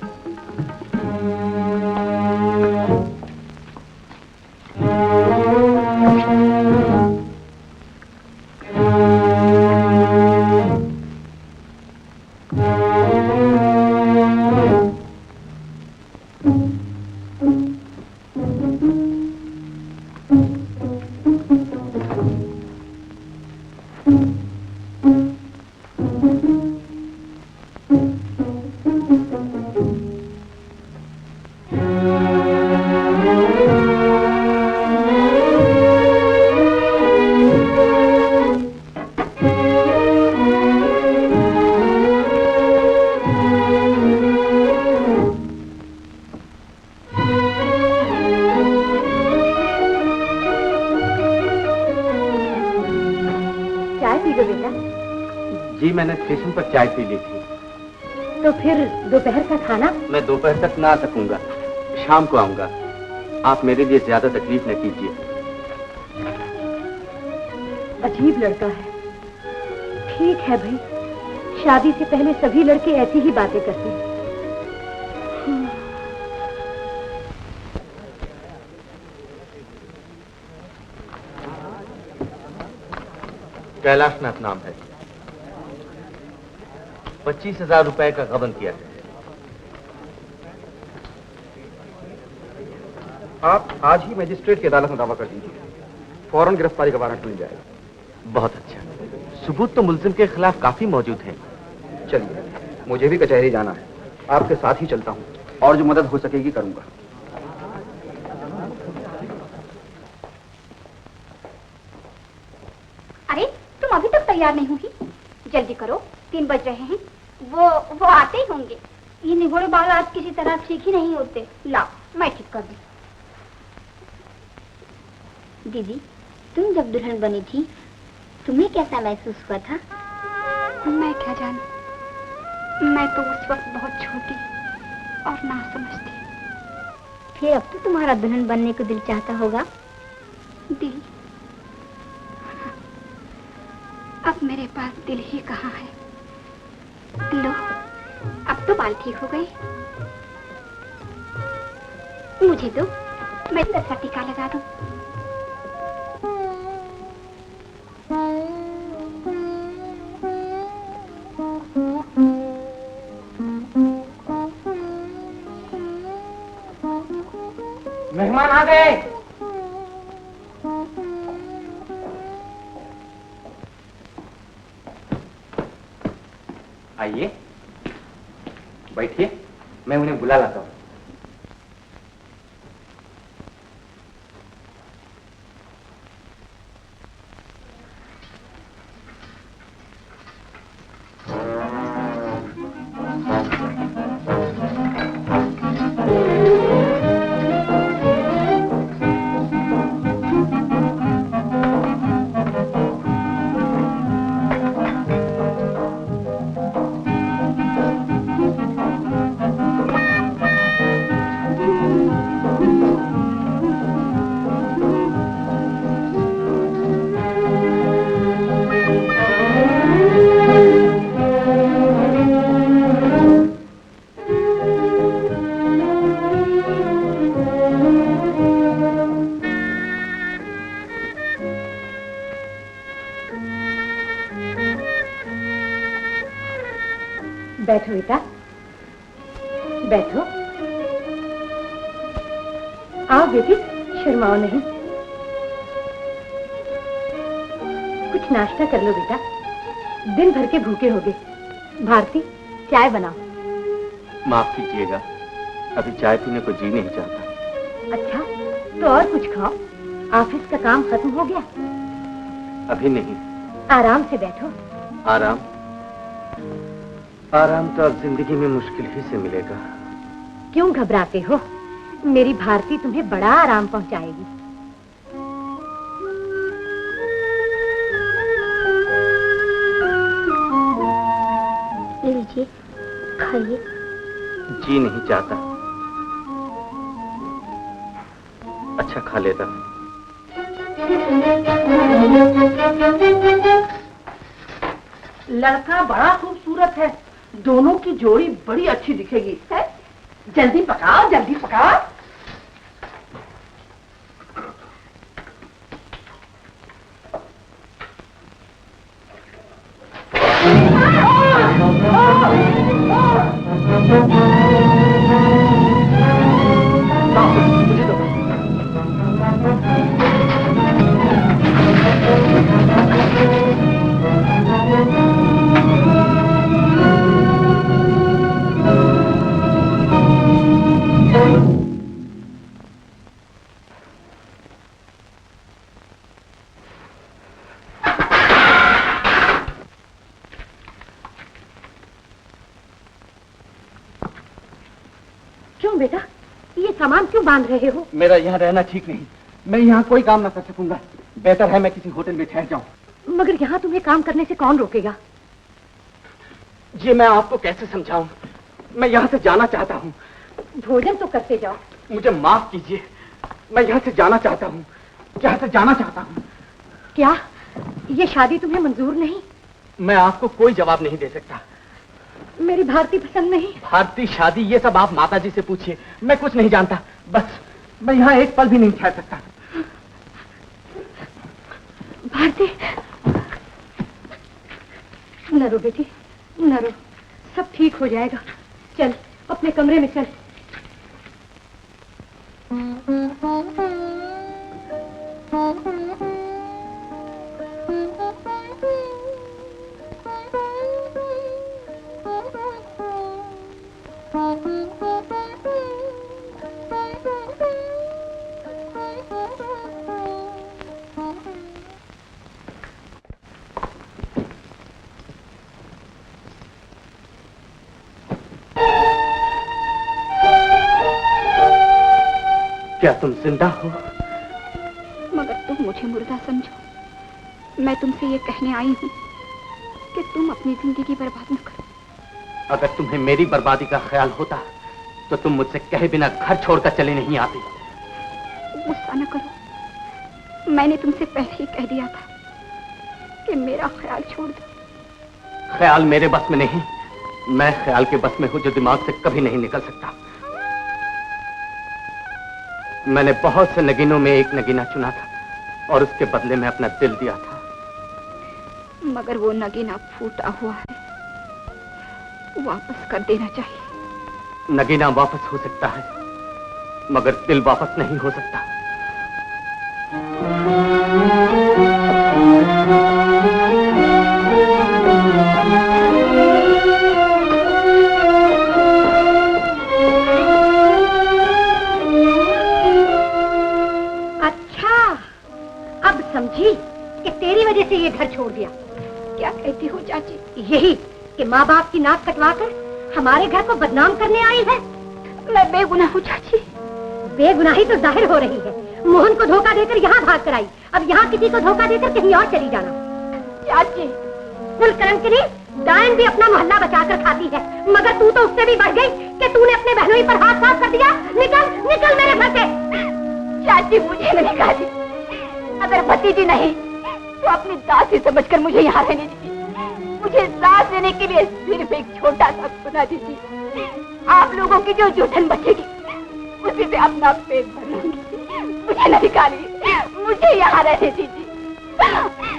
जी मैंने स्टेशन पर चाय पी ली थी। तो फिर दोपहर का खाना? मैं दोपहर तक ना आ सकूंगा, शाम को आऊंगा। आप मेरे लिए ज्यादा तकलीफ न कीजिए। अजीब लड़का है। ठीक है भाई, शादी से पहले सभी लड़के ऐसी ही बातें करते हैं। कैलाशनाथ नाम है। 25,000 रुपए का गबन किया है। आप आज ही मजिस्ट्रेट की अदालत में दावा कर दीजिए, फौरन गिरफ्तारी का वारंट मिल जाएगा। बहुत अच्छा, सबूत तो मुल्जिम के खिलाफ काफी मौजूद हैं। चलिए, मुझे भी कचहरी जाना है, आपके साथ ही चलता हूँ और जो मदद हो सकेगी करूंगा। अरे तुम अभी तक तैयार नहीं हुई? जल्दी करो, 3 बज रहे हैं। वो आते ही होंगे। ये निगोड़े बाल आज किसी तरह ठीक ही नहीं होते। लाओ, मैं ठीक कर दूं। दीदी, तुम जब दुल्हन बनी थी, तुम्हें कैसा महसूस हुआ था? मैं क्या जानूं, मैं तो उस वक्त बहुत छोटी और नासमझ थी। फिर अब तो तुम्हारा दुल्हन बनने को दिल चाहता होगा? दिल? अब मेरे पास दिल ही कहाँ है। लो, अब तो बाल ठीक हो गए। मुझे दो, मैं दरसा टीका लगा दूं। मेहमान आ गए। आइए, बैठिए, मैं उन्हें बुला लाता हूँ। बैठो बेटा, बैठो। आओ बेटी, शर्माओ नहीं। कुछ नाश्ता कर लो बेटा, दिन भर के भूखे होगे। भारती, चाय बनाओ। माफ कीजिएगा, अभी चाय पीने को जी नहीं चाहता। अच्छा, तो और कुछ खाओ। ऑफिस का काम खत्म हो गया? अभी नहीं। आराम से बैठो। आराम? आराम तो अब जिंदगी में मुश्किल ही से मिलेगा। क्यों घबराते हो? मेरी भारती तुम्हें बड़ा आराम पहुंचाएगी। लीजिए, खाइए। जी नहीं चाहता। अच्छा, खा लेता। लड़का बड़ा खूबसूरत है, दोनों की जोड़ी बड़ी अच्छी दिखेगी। है? जल्दी पकाओ, जल्दी पकाओ। क्यों बेटा, ये सामान क्यों बांध रहे हो? मेरा यहाँ रहना ठीक नहीं, मैं यहाँ कोई काम ना कर सकूंगा। बेहतर है मैं किसी होटल में ठहर जाऊं। मगर यहाँ तुम्हें काम करने से कौन रोकेगा? ये मैं आपको कैसे समझाऊं? मैं यहाँ से जाना चाहता हूँ। भोजन तो करते जाओ। मुझे माफ कीजिए, मैं यहाँ से जाना चाहता हूँ, यहाँ से जाना चाहता हूँ। क्या ये शादी तुम्हें मंजूर नहीं? मैं आपको कोई जवाब नहीं दे सकता। मेरी भारती पसंद नहीं? भारती, शादी, ये सब आप माताजी से पूछिए, मैं कुछ नहीं जानता। बस मैं यहाँ एक पल भी नहीं ठहर सकता। भारती, न रो बेटी, न रो, सब ठीक हो जाएगा। चल अपने कमरे में चल। क्या तुम जिंदा हो? मगर तुम मुझे मुर्दा समझो। मैं तुमसे ये कहने आई हूँ कि तुम अपनी जिंदगी बर्बाद न करो। अगर तुम्हें मेरी बर्बादी का ख्याल होता तो तुम मुझसे कहे बिना घर छोड़कर चले नहीं आती। गुस्सा न करो, मैंने तुमसे पहले ही कह दिया था कि मेरा ख्याल छोड़ दो। ख्याल मेरे बस में नहीं, मैं ख्याल के बस में हूं जो दिमाग से कभी नहीं निकल सकता। मैंने बहुत से नगीनों में एक नगीना चुना था और उसके बदले में अपना दिल दिया था। मगर वो नगीना फूटा हुआ है, वापस कर देना चाहिए। नगीना वापस हो सकता है मगर दिल वापस नहीं हो सकता। समझी कि तेरी वजह से ये घर छोड़ दिया। क्या कहती हो चाची? यही कि माँ बाप की नाक कटवाकर हमारे घर को बदनाम करने आई है। मैं बेगुनाह हूँ चाची। बेगुनाही तो जाहिर हो रही है। मोहन को धोखा देकर यहाँ भाग कर आई, अब यहाँ किसी को धोखा देकर कहीं और चली जाना। चाची कुल कलंकिनी, डायन भी अपना मोहल्ला बचाकर खाती है, मगर तू तो उससे भी बढ़ गई कि तूने अपने बहनोई पर हाथ साफ कर दिया। निकल निकल मेरे घर से। चाची मुझे नहीं निकाली, अगर भतीजी नहीं तो अपनी दासी समझकर मुझे यहाँ रहने दीजिए। मुझे सांस लेने के लिए सिर्फ एक छोटा सा खुदा दीजिए। आप लोगों की जो जूठन बचेगी उसी से अपना पेट भर लूंगी। मुझे न निकालिए, मुझे यहाँ रहने दीजिए।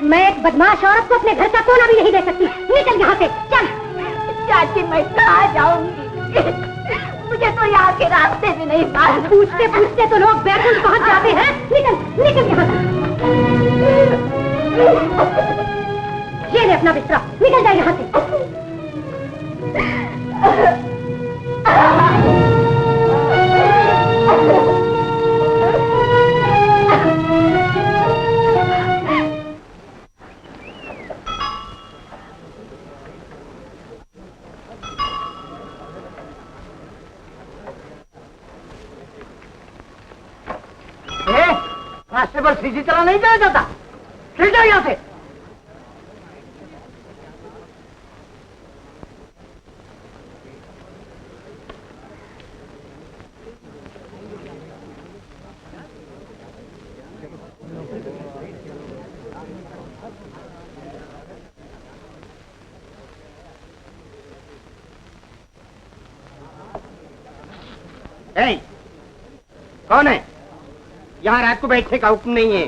मैं एक बदमाश औरत को अपने घर का कोना भी नहीं दे सकती। निकल यहाँ से, चल। चाची मैं कहाँ जाऊंगी? मुझे तो यहाँ के रास्ते भी नहीं मालूम। पूछते पूछते तो लोग बैकुंठ पहुँच जाते हैं। निकल निकल यहाँ से। ये ले अपना बिस्तरा, निकल जाए यहाँ से। कांस्टेबल सीधी तरह नहीं जाया जाता। चल जाओ यहाँ से। कौन है? यहाँ रात को बैठने का हुक्म नहीं है।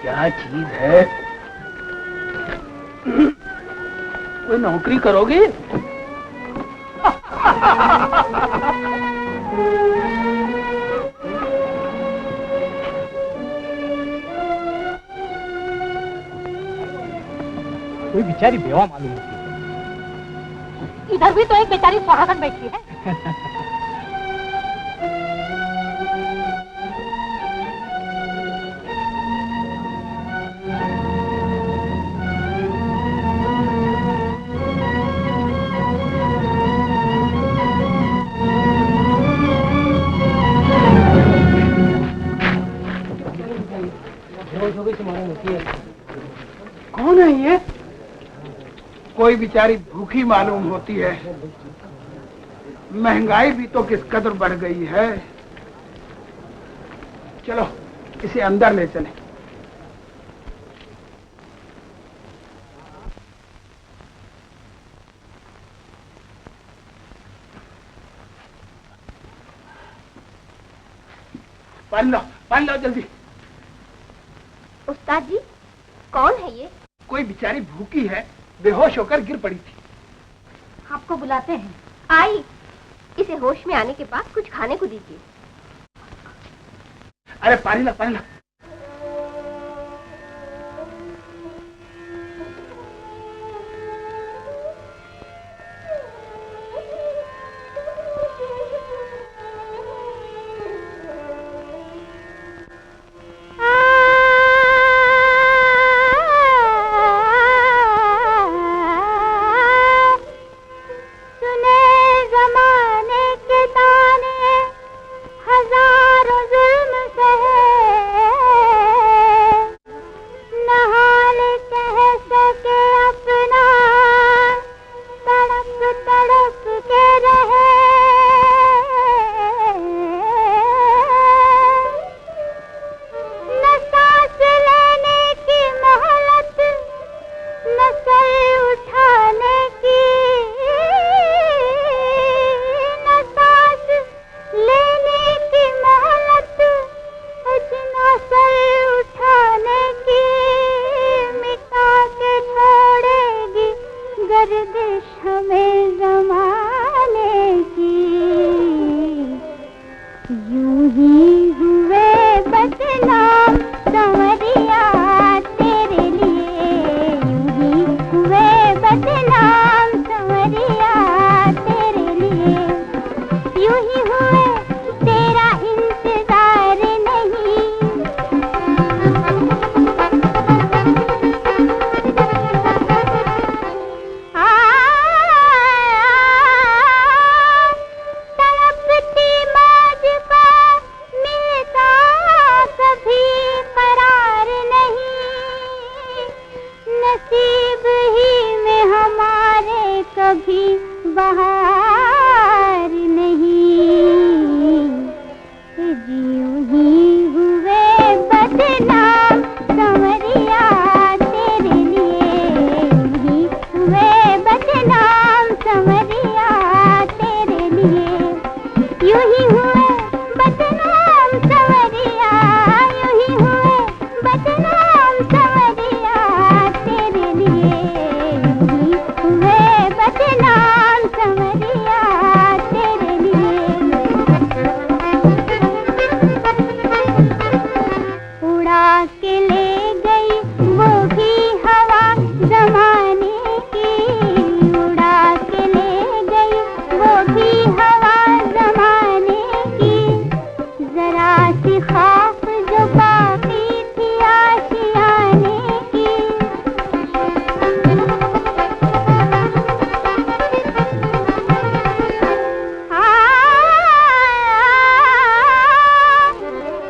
क्या चीज है? कोई नौकरी करोगे? कोई बेचारी बेवा मालूम होती है। इधर भी तो एक बेचारी सुहागन बैठी है। कौन है ये? कोई बेचारी भूखी मालूम होती है। महंगाई भी तो किस कदर बढ़ गई है। चलो इसे अंदर ले चले। पानी लो जल्दी। उस्ताद जी कौन है ये? कोई बेचारी भूखी है, बेहोश होकर गिर पड़ी थी। आपको बुलाते हैं। आई, इसे होश में आने के बाद कुछ खाने को दीजिए। अरे पानी ला, पानी ला। हजारों जुल्म सहे यूं ही हुए बदनाम संवरिया, यूं ही हुए बदनाम संवरिया, तेरे लिए यूं ही हुए बदनाम संवरिया, तेरे लिए। उड़ा के ले गई वो भी हवा जमाने की, उड़ा के ले गई वो भी हवा जमाने की, जरा सी खाक जो बाकी थी आशियाने की।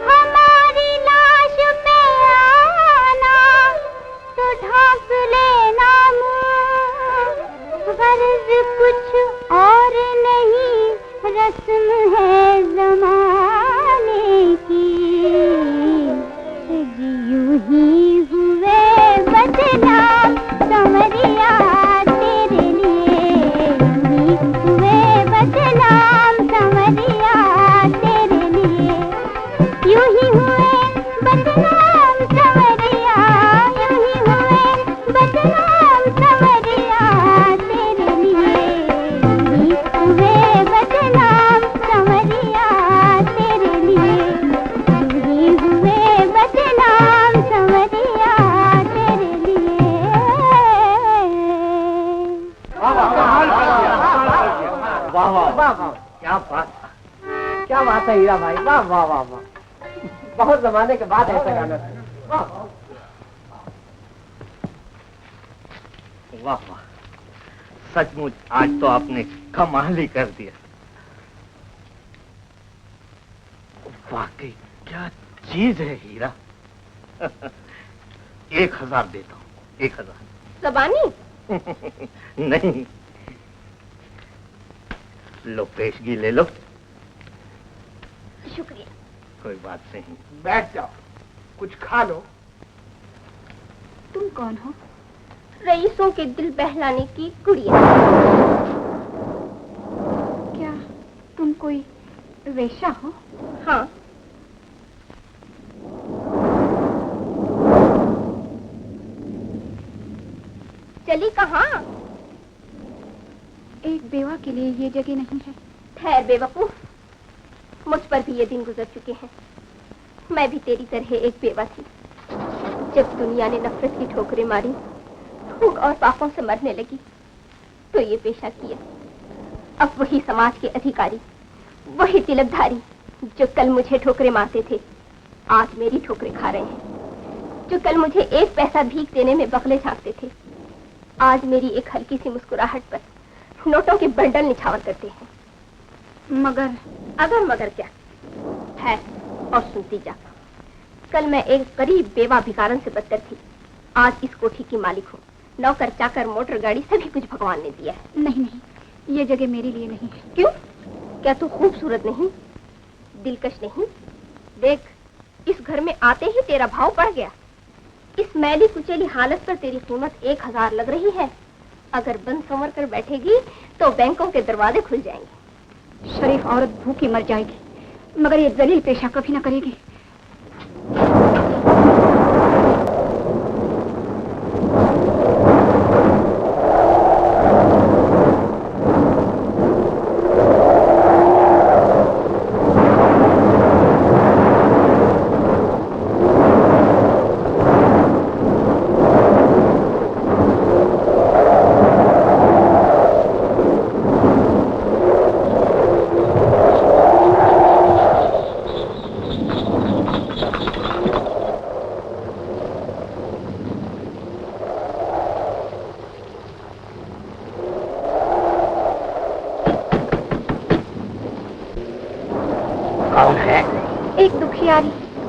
हमारी लाश पे आना तो ढांक लेना मुंह, गर्ज कुछ और नहीं रस्म है जमाने की। यूं ही हुए बदनाम संवरिया, तेरे लिए यूं ही हुए बदनाम संवरिया, तेरे लिए। यूं ही हुए बदनाम संवरिया, यूं ही हुए बदनाम संवरिया, तेरे लिए यूं ही हुए बदनाम संवरिया, तेरे लिए यूं ही हुए बदनाम संवरिया, तेरे लिए। वाह वाह वाह वाह, क्या बात, क्या बात है हीरा भाई, वाह वाह वाह वाह, बहुत जमाने के बाद ऐसा गाना था। वाह वाह वाह, सचमुच आज तो आपने कमाल ही कर दिया। वाकई क्या चीज है हीरा। 1000 देता हूँ, 1000। जबानी? नहीं, लो पेशगी ले लो। शुक्रिया। कोई बात नहीं। बैठ जाओ, कुछ खा लो। तुम कौन हो? रईसों के दिल बहलाने की गुड़िया। क्या तुम कोई वेश्या हो? हाँ। चली कहाँ? एक बेवा के लिए ये जगह नहीं है। ठहर बेवकूफ, मुझ पर भी ये दिन गुजर चुके हैं। मैं भी तेरी तरह एक बेवा थी। जब दुनिया ने नफरत की ठोकरें मारी, भूख और पापों से मरने लगी, तो ये पेशा किया। अब वही समाज के अधिकारी, वही तिलकधारी जो कल मुझे ठोकरें मारते थे, आज मेरी ठोकरें खा रहे हैं। जो कल मुझे 1 पैसा भीख देने में बगले झांकते थे, आज मेरी एक हल्की सी मुस्कुराहट पर नोटों के बंडल निछावर करते हैं। मगर क्या है? और सुनती जा। कल मैं एक गरीब बेवा भिखारन से बदतर थी, आज इस कोठी की मालिक हूँ। नौकर चाकर मोटर गाड़ी सभी कुछ भगवान ने दिया है। नहीं, ये जगह मेरे लिए नहीं है। क्यों? क्या तू खूबसूरत नहीं, दिलकश नहीं? देख, इस घर में आते ही तेरा भाव बढ़ गया। इस मैली कुचेली हालत पर तेरी कीमत 1000 लग रही है। अगर बंद संवर कर बैठेगी तो बैंकों के दरवाजे खुल जाएंगे। शरीफ औरत भूखी मर जाएगी, मगर ये जलील पेशा कभी ना करेगी।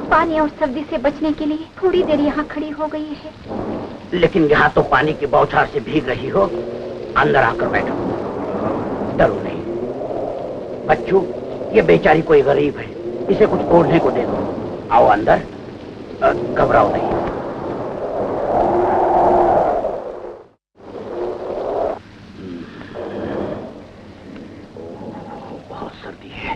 पानी और सर्दी से बचने के लिए थोड़ी देर यहाँ खड़ी हो गई है। लेकिन यहाँ तो पानी की बौछार से भीग रही हो। अंदर आकर बैठो, डरो नहीं। बच्चों, ये बेचारी कोई गरीब है, इसे कुछ ओढ़ने को दे दो। आओ अंदर, घबराओ नहीं। बहुत कर दी है।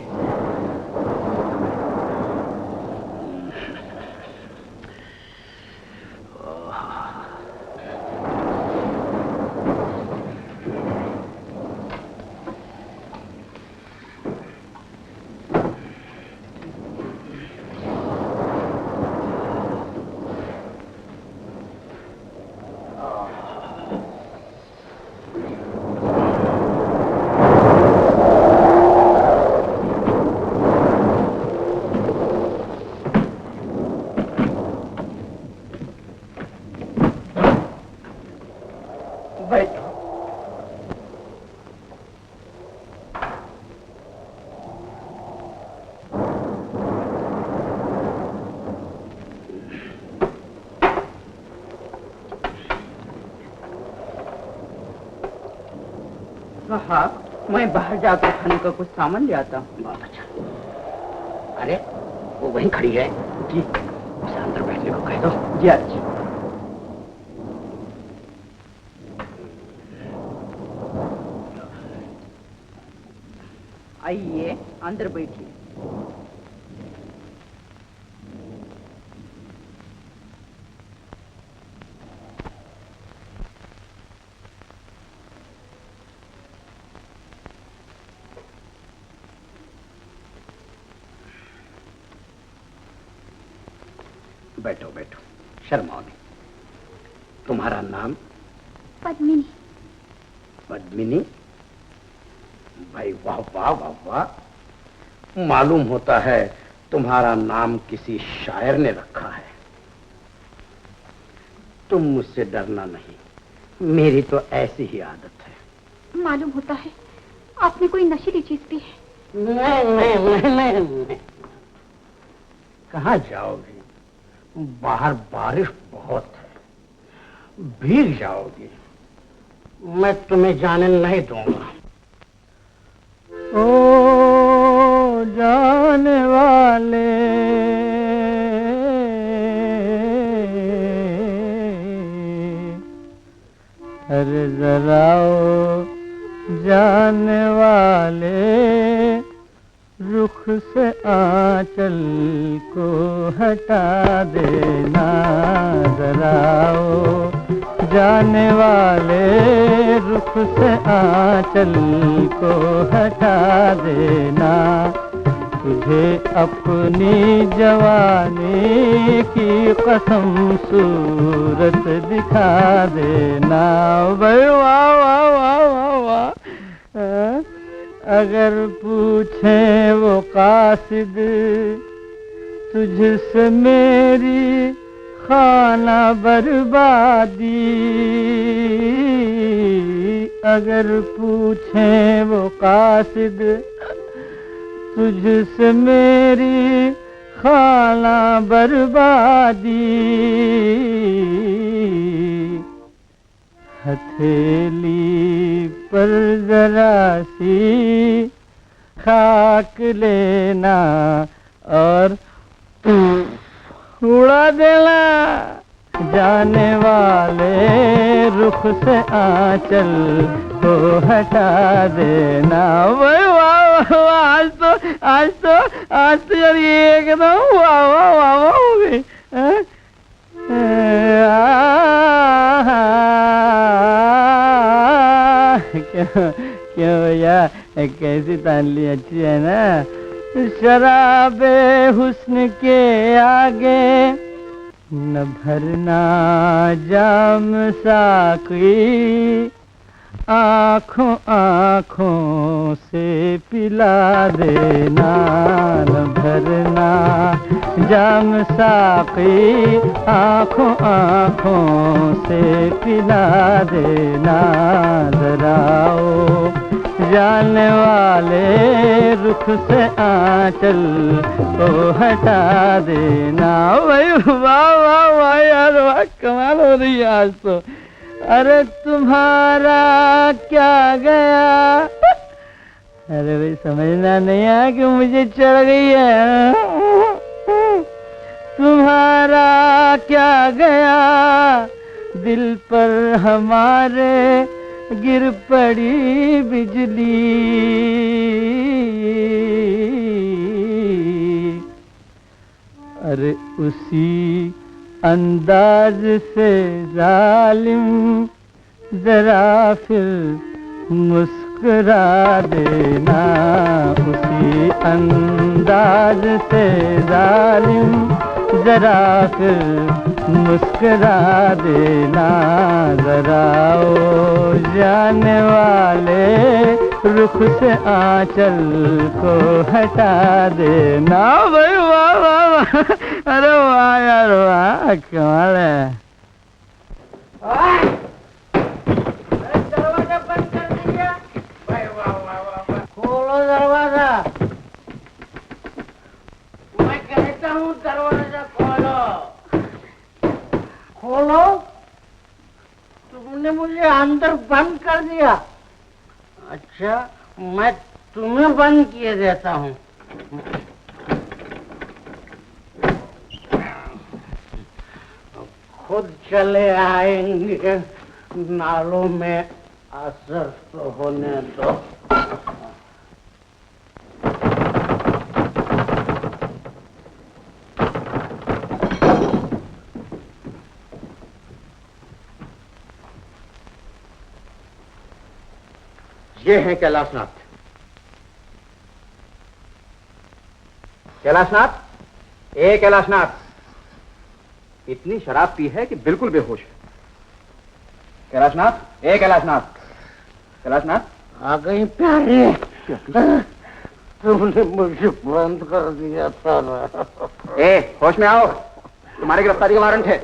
साहब, मैं बाहर जाकर खाने का कुछ सामान ले आता हूँ। बहुत अच्छा। अरे वो वहीं खड़ी है जी, उसे अंदर बैठने को कह दो। जी अच्छा। आइए अंदर बैठिए। बैठो बैठो, शर्माओ नहीं। तुम्हारा नाम? पद्मिनी। पद्मिनी? भाई वाह वाह वाह वाह, मालूम होता है तुम्हारा नाम किसी शायर ने रखा है। तुम मुझसे डरना नहीं, मेरी तो ऐसी ही आदत है। मालूम होता है आपने कोई नशीली चीज पी है। नहीं। कहाँ जाओगी? बाहर बारिश बहुत है, भीग जाओगी। मैं तुम्हें जाने नहीं दूंगा। ओ जाने वाले, अरे जरा ओ जाने वाले, रुख से आंचल को हटा देना। जरा ओ जाने वाले, रुख से आंचल को हटा देना। तुझे अपनी जवानी की कसम सूरत दिखा देना। भाई वाह वाह वाह वाह वाह। अगर पूछे वो कासिद तुझसे मेरी खाना बर्बादी, अगर पूछे वो कासिद तुझसे मेरी खाना बर्बादी, हथेली पर जरा सी खाक लेना और उड़ा देना। जाने वाले, रुख से आंचल को हटा देना। वाह वाह वाह, आज तो यार ये एकदम वाह वाह वाह वाह हो गई। क्यों भैया, कैसी तान ली? अच्छी है ना? शराबे हुस्न के आगे न भरना जाम साकी, आँखों आँखों से पिला देना। न भरना जाम साकी, आँखों आँखों से पिला देना। जरा ओ जाने वाले, रुख से आंचल को हटा देना। भाई वाह वाह वाह यार, वाह कमाल हो रही है आज तो। अरे तुम्हारा क्या गया? अरे भाई समझना नहीं है कि मुझे चढ़ गई है। तुम्हारा क्या गया? दिल पर हमारे गिर पड़ी बिजली, अरे उसी अंदाज से जालिम जरा फिर मुस्कुरा देना, उसी अंदाज से जालिम जरा फिर मुस्कुरा देना, जरा ओ जाने वाले रुख से आंचल को हटा देना। भाई वाह वाह वाह, अरे वाह यार वाह, कमाल है। दरवाजा बंद कर दिया। भाई वाह वाह वाह, खोलो दरवाजा। मैं कहता हूँ दरवाजा खोलो। खोलो। तुमने मुझे अंदर बंद कर दिया। अच्छा, मैं तुम्हें बंद किए देता हूँ। खुद चले आएंगे, नालों में असर तो होने दो। ये हैं कैलाशनाथ। कैलाशनाथ, ए कैलाशनाथ, इतनी शराब पी है कि बिल्कुल बेहोश है। कैलाशनाथ, ए कैलाशनाथ, कैलाशनाथ। आ गई प्यारी, तुमने मुझे बंद कर दिया था ना। ए, होश में आओ, तुम्हारी गिरफ्तारी का वारंट है।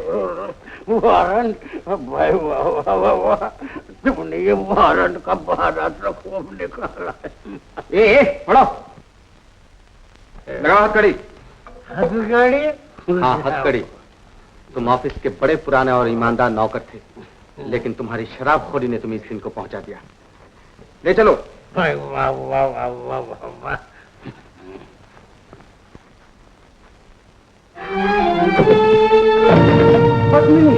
वारंट? भाई वाह वाह वाह वाह, तुमने ये वारंट का बहाना तो खूब निकाला है। ए, पढ़ो, लगाओ हथकड़ी। हथकड़ी? हाँ, हथकड़ी। तुम ऑफिस के बड़े पुराने और ईमानदार नौकर थे, लेकिन तुम्हारी शराबखोरी ने तुम्हें इस दिन को पहुंचा दिया। ले चलो। भाई वाह वाह वाह वाह वाह वाह। पत्नी,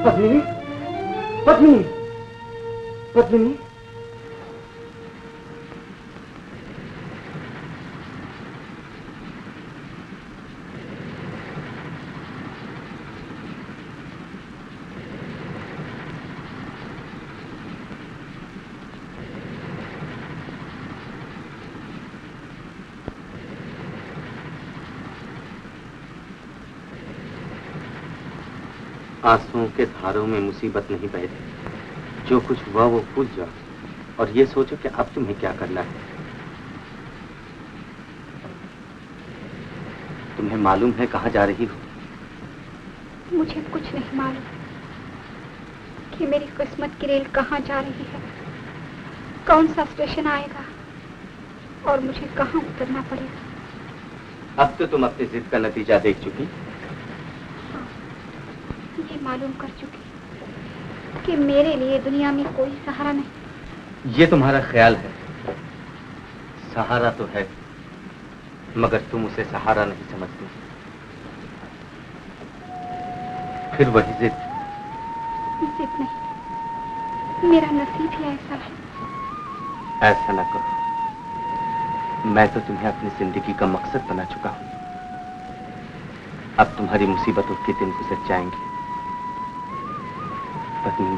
पत्नी, पत्नी, पत्नी। आंसुओं के धारों में मुसीबत नहीं बहती, जो कुछ हुआ वो भूल जाओ और ये सोचो कि अब तुम्हें क्या करना है। तुम्हें मालूम है कहाँ जा रही हो? मुझे कुछ नहीं मालूम कि मेरी किस्मत की रेल कहाँ जा रही है, कौन सा स्टेशन आएगा और मुझे कहाँ उतरना पड़ेगा। अब तो तुम अपनी जिद का नतीजा देख चुकी। ये मालूम कर चुकी कि मेरे लिए दुनिया में कोई सहारा नहीं। ये तुम्हारा ख्याल है, सहारा तो है, मगर तुम उसे सहारा नहीं समझती। फिर वही जिद नहीं, मेरा नसीब ही ऐसा है। ऐसा न करो, मैं तो तुम्हें अपनी जिंदगी का मकसद बना चुका हूं। अब तुम्हारी मुसीबतों के दिन गुजर जाएंगे। पत्नी,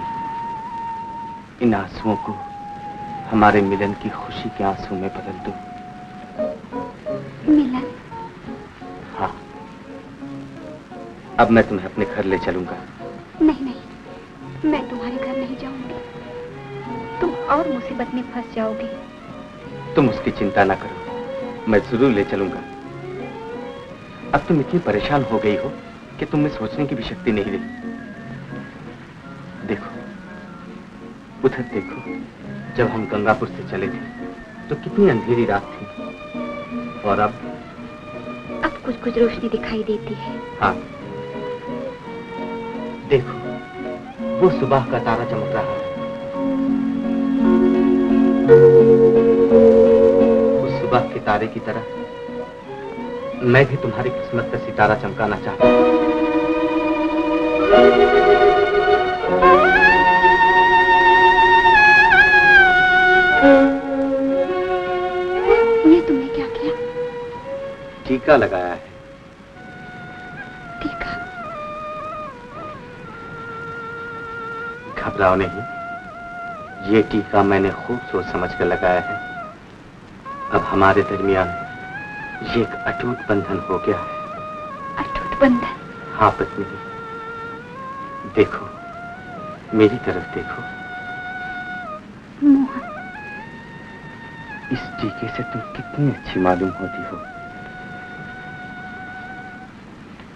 इन आंसुओं को हमारे मिलन की खुशी के आंसू में बदल दो। मिलन? हाँ, अब मैं तुम्हें अपने घर ले चलूंगा। नहीं नहीं, मैं तुम्हारे घर नहीं जाऊंगी, तुम और मुसीबत में फंस जाओगे। तुम उसकी चिंता ना करो, मैं जरूर ले चलूंगा। अब तुम इतनी परेशान हो गई हो कि तुम में सोचने की भी शक्ति नहीं रही। देखो, उधर देखो, जब हम गंगापुर से चले थे तो कितनी अंधेरी रात थी, और अब कुछ कुछ रोशनी दिखाई देती है। हाँ, देखो, वो सुबह का तारा चमक रहा है। उस सुबह के तारे की तरह मैं भी तुम्हारी किस्मत का सितारा चमकाना चाहता हूँ। ये तुमने क्या किया? टीका लगाया है। टीका? घबराओ नहीं, ये टीका मैंने खूब सोच समझ कर लगाया है। अब हमारे दरमियान ये एक अटूट बंधन हो गया है। अटूट बंधन? हाँ पद्मिनी, देखो, मेरी तरफ देखो। मोहन, इस टीके से तुम कितनी अच्छी मालूम होती हो।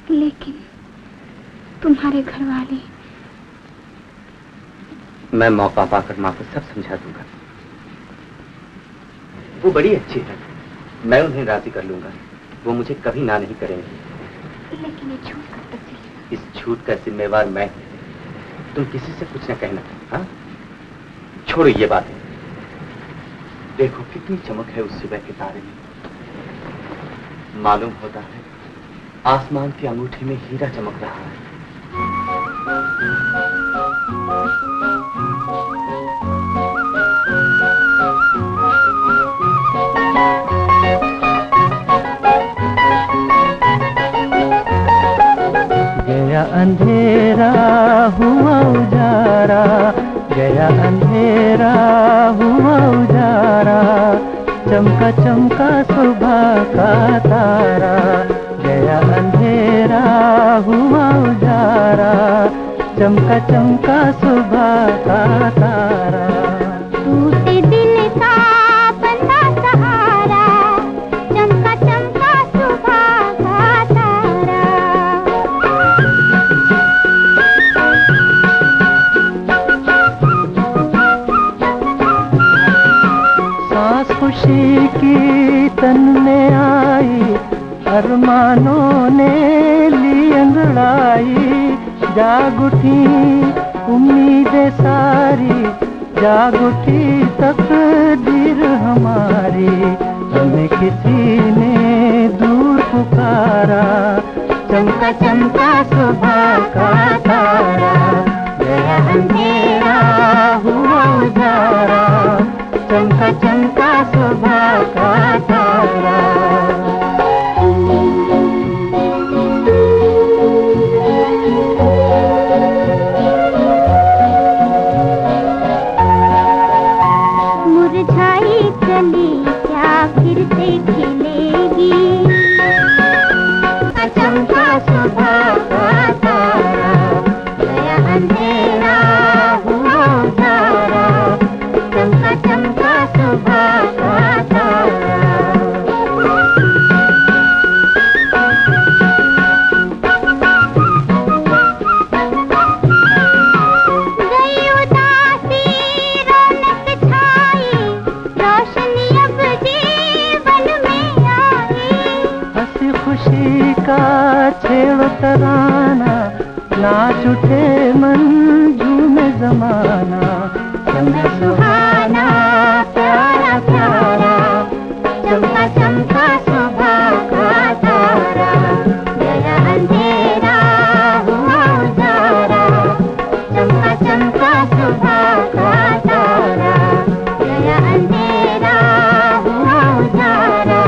लेकिन तुम्हारे घर वाले। मैं मौका पाकर माँ को सब समझा दूंगा। वो बड़ी अच्छी है, मैं उन्हें राजी कर लूंगा। वो मुझे कभी ना नहीं करेंगे। लेकिन ये झूठ कब तक चलेगा? इस झूठ का जिम्मेवार मैं हूं। तुम किसी से कुछ न कहना। हाँ, छोड़ो ये बात। देखो कितनी चमक है उस सुबह के तारे में। मालूम होता है आसमान के अंगूठे में हीरा चमक रहा है। गया अंधेरा हुआ उजारा, गया अंधेरा हुआ उजारा, चमका चमका सुबह का तारा। गया अंधेरा हुआ उजारा, चमका चमका सुबह का तारा। टूटे दिल का बंदा सहारा, चमका चमका सुबह का तारा। सांस खुशी की तन में आई, अरमानों ने ली अंगड़ाई। जाग उठी उम्मीदें सारी, जाग उठी तकदीर हमारी। हमें किसी ने दूर पुकारा, चमका चमका सुबह का तारा। गया अंधेरा हुआ उजारा, चमका चमका सुबह का तारा। मुरझाई कली क्या फिर से खिलेगी, चमका सुबह का तारा। गया अंधेरा हुआ उजारा, चमका चमका सुबह का तारा। गई उदासी रौनक छाई, रोशनी अब जीवन में आई। हंसी खुशी का छेड़ो तराना, नाच उठे मन झूमे जमाना। समय सुहाना प्यारा प्यारा, चमका चमका सुबह का तारा। गया अंधेरा हुआ उजारा, चमका चमका सुबह का तारा। गया अंधेरा हुआ उजारा,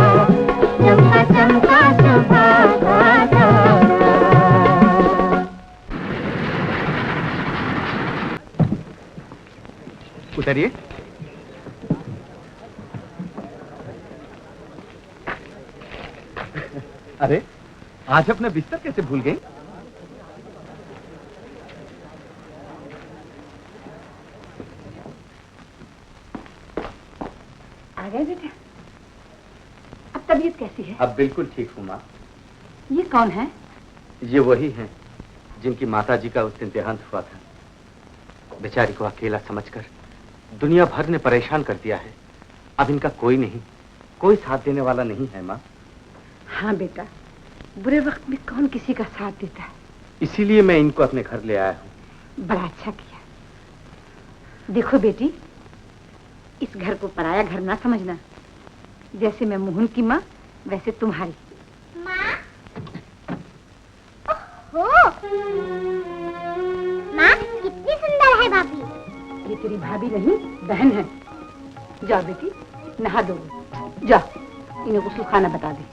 चमका चमका सुबह का तारा। उतरिए। अरे, आज अपना बिस्तर कैसे भूल गई? आ गए बेटा? अब तबीयत कैसी है? अब बिल्कुल ठीक हूँ माँ। ये कौन है? ये वही हैं जिनकी माताजी का उस दिन देहांत हुआ था। बेचारी को अकेला समझकर दुनिया भर ने परेशान कर दिया है। अब इनका कोई नहीं, कोई साथ देने वाला नहीं है माँ। हाँ बेटा, बुरे वक्त में कौन किसी का साथ देता है। इसीलिए मैं इनको अपने घर ले आया हूँ। बड़ा अच्छा किया। देखो बेटी, इस घर को पराया घर ना समझना। जैसे मैं मोहन की माँ, वैसे तुम्हारी। माँ, माँ कितनी सुंदर है भाभी। ये तेरी भाभी नहीं, बहन है। जाओ बेटी, नहा दो। जाओ, इन्हें गुस्ल खाना बता दे।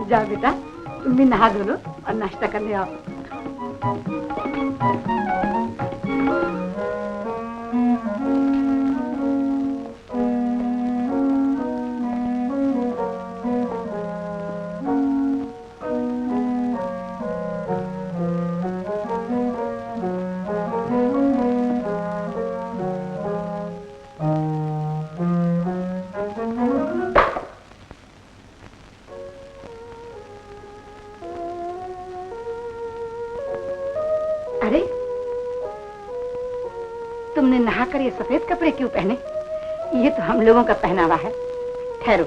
जाओ बेटा, तुम भी नहा धो लो और नाश्ता करने आओ। अरे, तुमने नहाकर ये सफेद कपड़े क्यों पहने? ये तो हम लोगों का पहनावा है। ठहरो।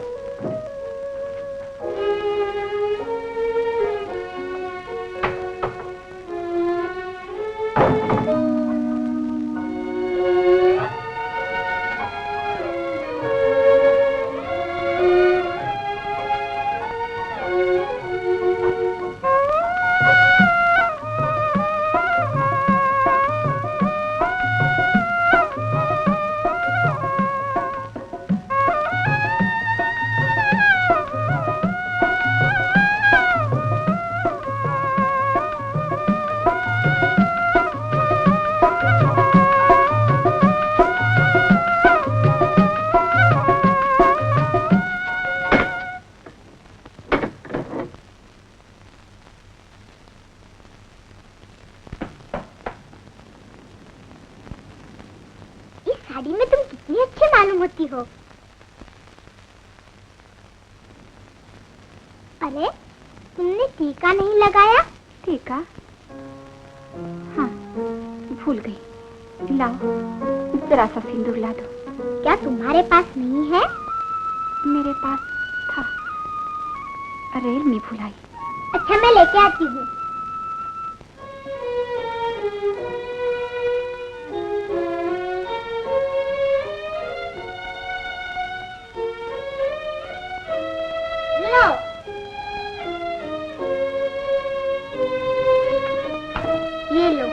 साड़ी में तुम कितनी अच्छी मालूम होती हो। अरे, तुमने टीका नहीं लगाया? टीका? हाँ, भूल गई। लाओ, जरा सा सिंदूर ला दो। क्या तुम्हारे पास नहीं है? मेरे पास था, रेल में भुलाई। अच्छा, मैं लेके आती हूँ। ये लो।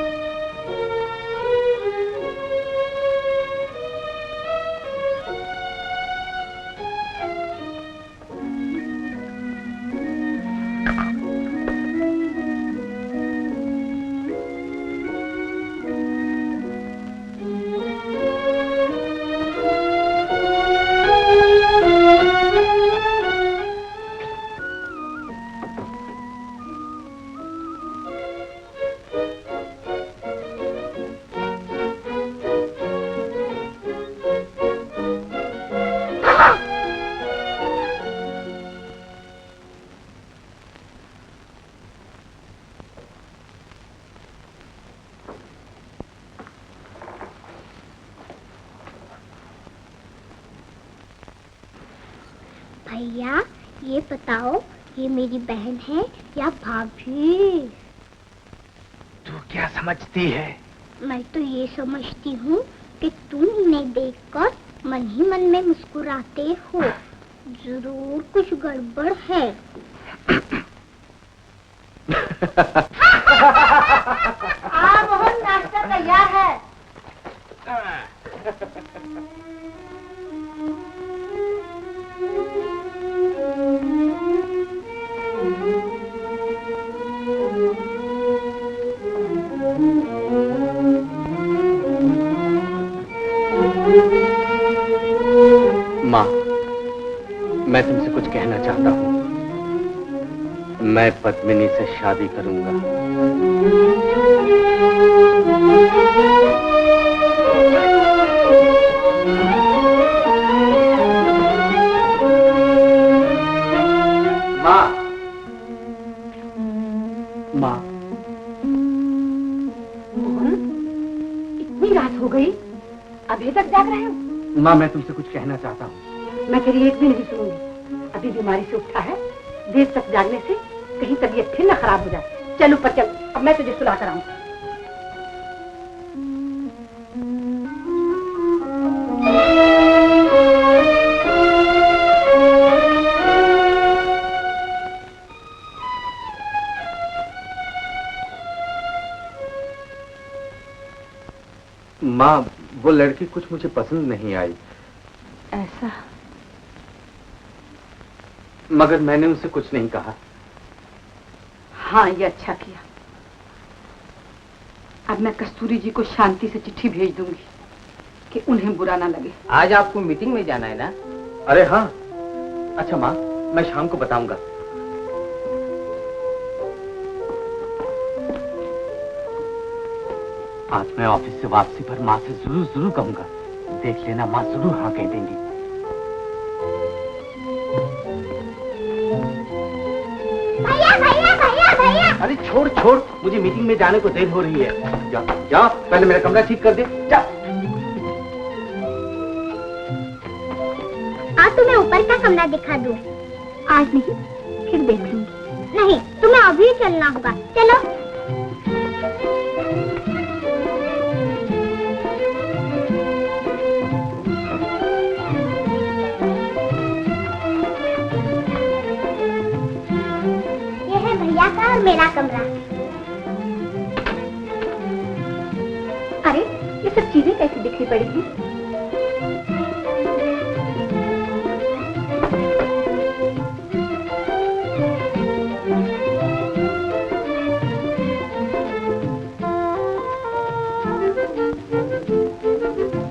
भैया, ये बताओ, ये मेरी बहन है या भाभी? तू क्या समझती है? मैं तो ये समझती हूँ कि तुम इन्हें देखकर मन ही मन में मुस्कुराते हो। जरूर कुछ गड़बड़ है। मोहन, नाश्ता तैयार है। माँ, मैं तुमसे कुछ कहना चाहता हूँ। मैं पद्मिनी से शादी करूंगा। माँ, माँ। मोहन, इतनी रात हो गई, अभी तक जाग रहे हो? माँ, मैं तुमसे कुछ कहना चाहता हूँ। मैं तेरी एक भी नहीं सुनूंगी। अभी बीमारी से उठा है, देर तक जागने से कहीं तबीयत फिर ना खराब हो जाए। चल ऊपर चल, अब मैं तुझे सुला कर आऊं। माँ, वो लड़की कुछ मुझे पसंद नहीं आई। ऐसा? मगर मैंने उनसे कुछ नहीं कहा। हाँ, ये अच्छा किया। अब मैं कस्तूरी जी को शांति से चिट्ठी भेज दूंगी कि उन्हें बुरा ना लगे। आज आपको मीटिंग में जाना है ना? अरे हाँ। अच्छा माँ, मैं शाम को बताऊंगा। आज मैं ऑफिस से वापसी पर माँ से जरूर कहूंगा। देख लेना, माँ जरूर हाँ कह देंगी। भैया भैया भैया भैया। अरे छोड़, मुझे मीटिंग में जाने को देर हो रही है। जा, पहले मेरा कमरा ठीक कर दे। जा। आज तुम्हें ऊपर का कमरा दिखा दूं। आज नहीं, फिर देख लूंगी। नहीं, तुम्हें अभी चलना होगा। चलो। ये है भैया का और मेरा कमरा। अरे, ये सब चीजें कैसे बिखरी पड़ी हैं?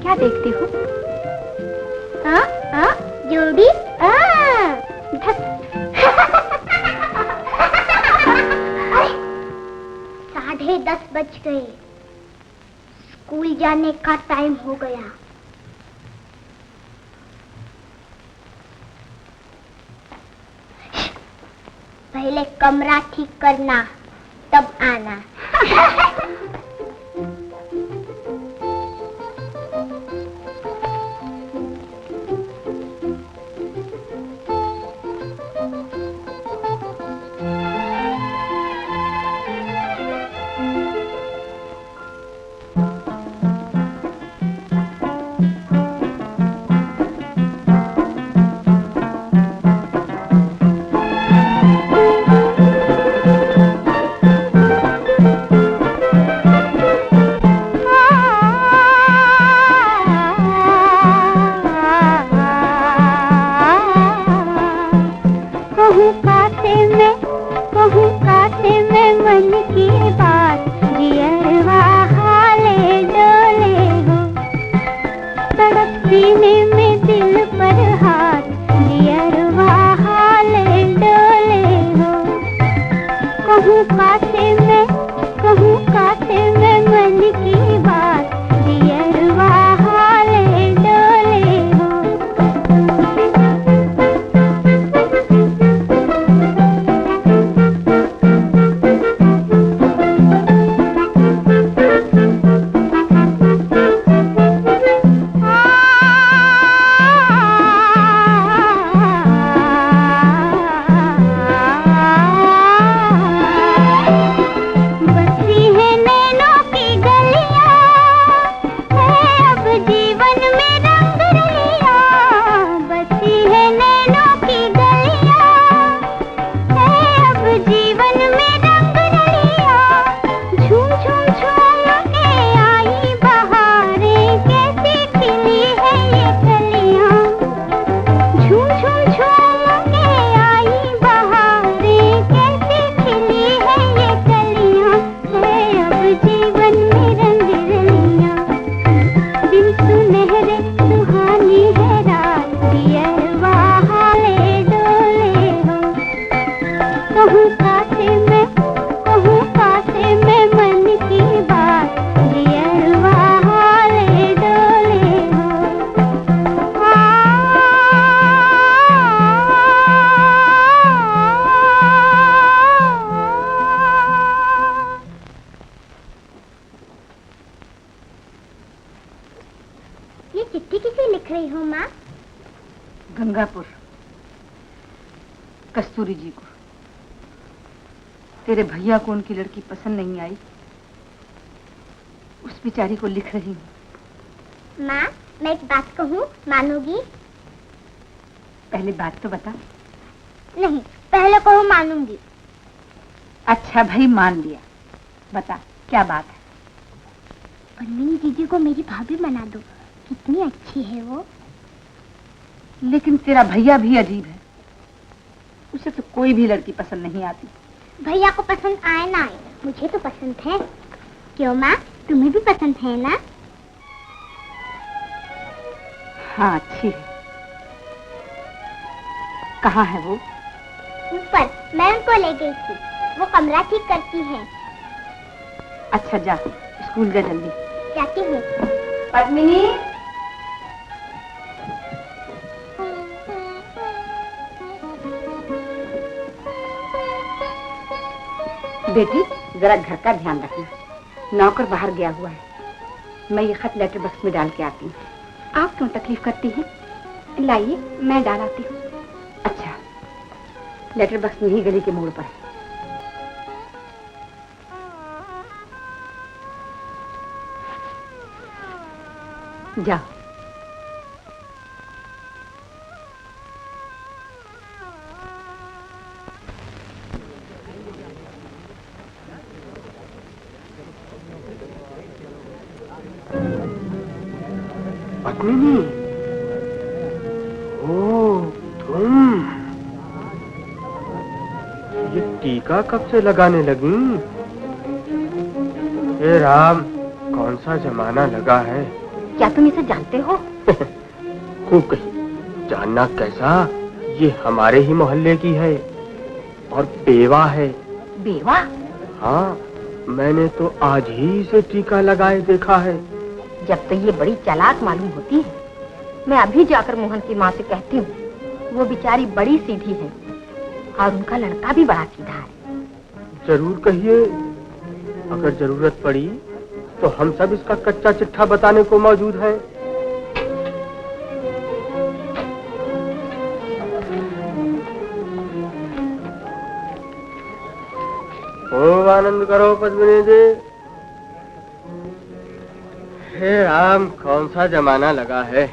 क्या देखती हो? जोड़ी। धत। 10:30 बज गए। स्कूल जाने का टाइम हो गया। पहले कमरा ठीक करना, तब आना। गंगापुर, कस्तूरी जी को। तेरे भैया को उनकी लड़की पसंद नहीं आई, उस बेचारी को लिख रही हूँ। माँ, मैं एक बात कहूँ, मानोगी? पहले बात तो बता। नहीं, पहले कहो मानूंगी। अच्छा भाई, मान लिया। बता क्या बात है? पद्मिनी दीदी को मेरी भाभी बना दो, कितनी अच्छी है वो। लेकिन तेरा भैया भी अजीब है। उसे तो कोई भी लड़की पसंद नहीं आती। भैया को पसंद आए ना आए, मुझे तो पसंद है। क्यों माँ, तुम्हें भी पसंद है ना? हाँ, अच्छी है। कहाँ है वो? ऊपर, मैं उनको ले गई थी, वो कमरा ठीक करती है। अच्छा जा, स्कूल जा जल्दी। जाती हूँ। पद्मिनी, बेटी जरा घर का ध्यान रखना, नौकर बाहर गया हुआ है। मैं ये खत लेटर बॉक्स में डाल के आती हूँ। आप क्यों तकलीफ करती हैं? लाइए, मैं डाल आती हूँ। अच्छा, लेटर बॉक्स यही गली के मोड़ पर है। जाओ। पद्मिनी, ओ तुम ये टीका कब से लगाने लगी? हे राम, कौन सा जमाना लगा है। क्या तुम इसे जानते हो? खूब कही, जानना कैसा, ये हमारे ही मोहल्ले की है और बेवा है। बेवा? हाँ, मैंने तो आज ही इसे टीका लगाए देखा है। जब तो ये बड़ी चालाक मालूम होती है। मैं अभी जाकर मोहन की माँ से कहती हूँ, वो बेचारी बड़ी सीधी है और उनका लड़का भी बड़ा सीधा है। जरूर कहिए, अगर जरूरत पड़ी तो हम सब इसका कच्चा चिट्ठा बताने को मौजूद हैं। खूब आनंद करो पद्मिनी जी। हे राम, कौन सा जमाना लगा है।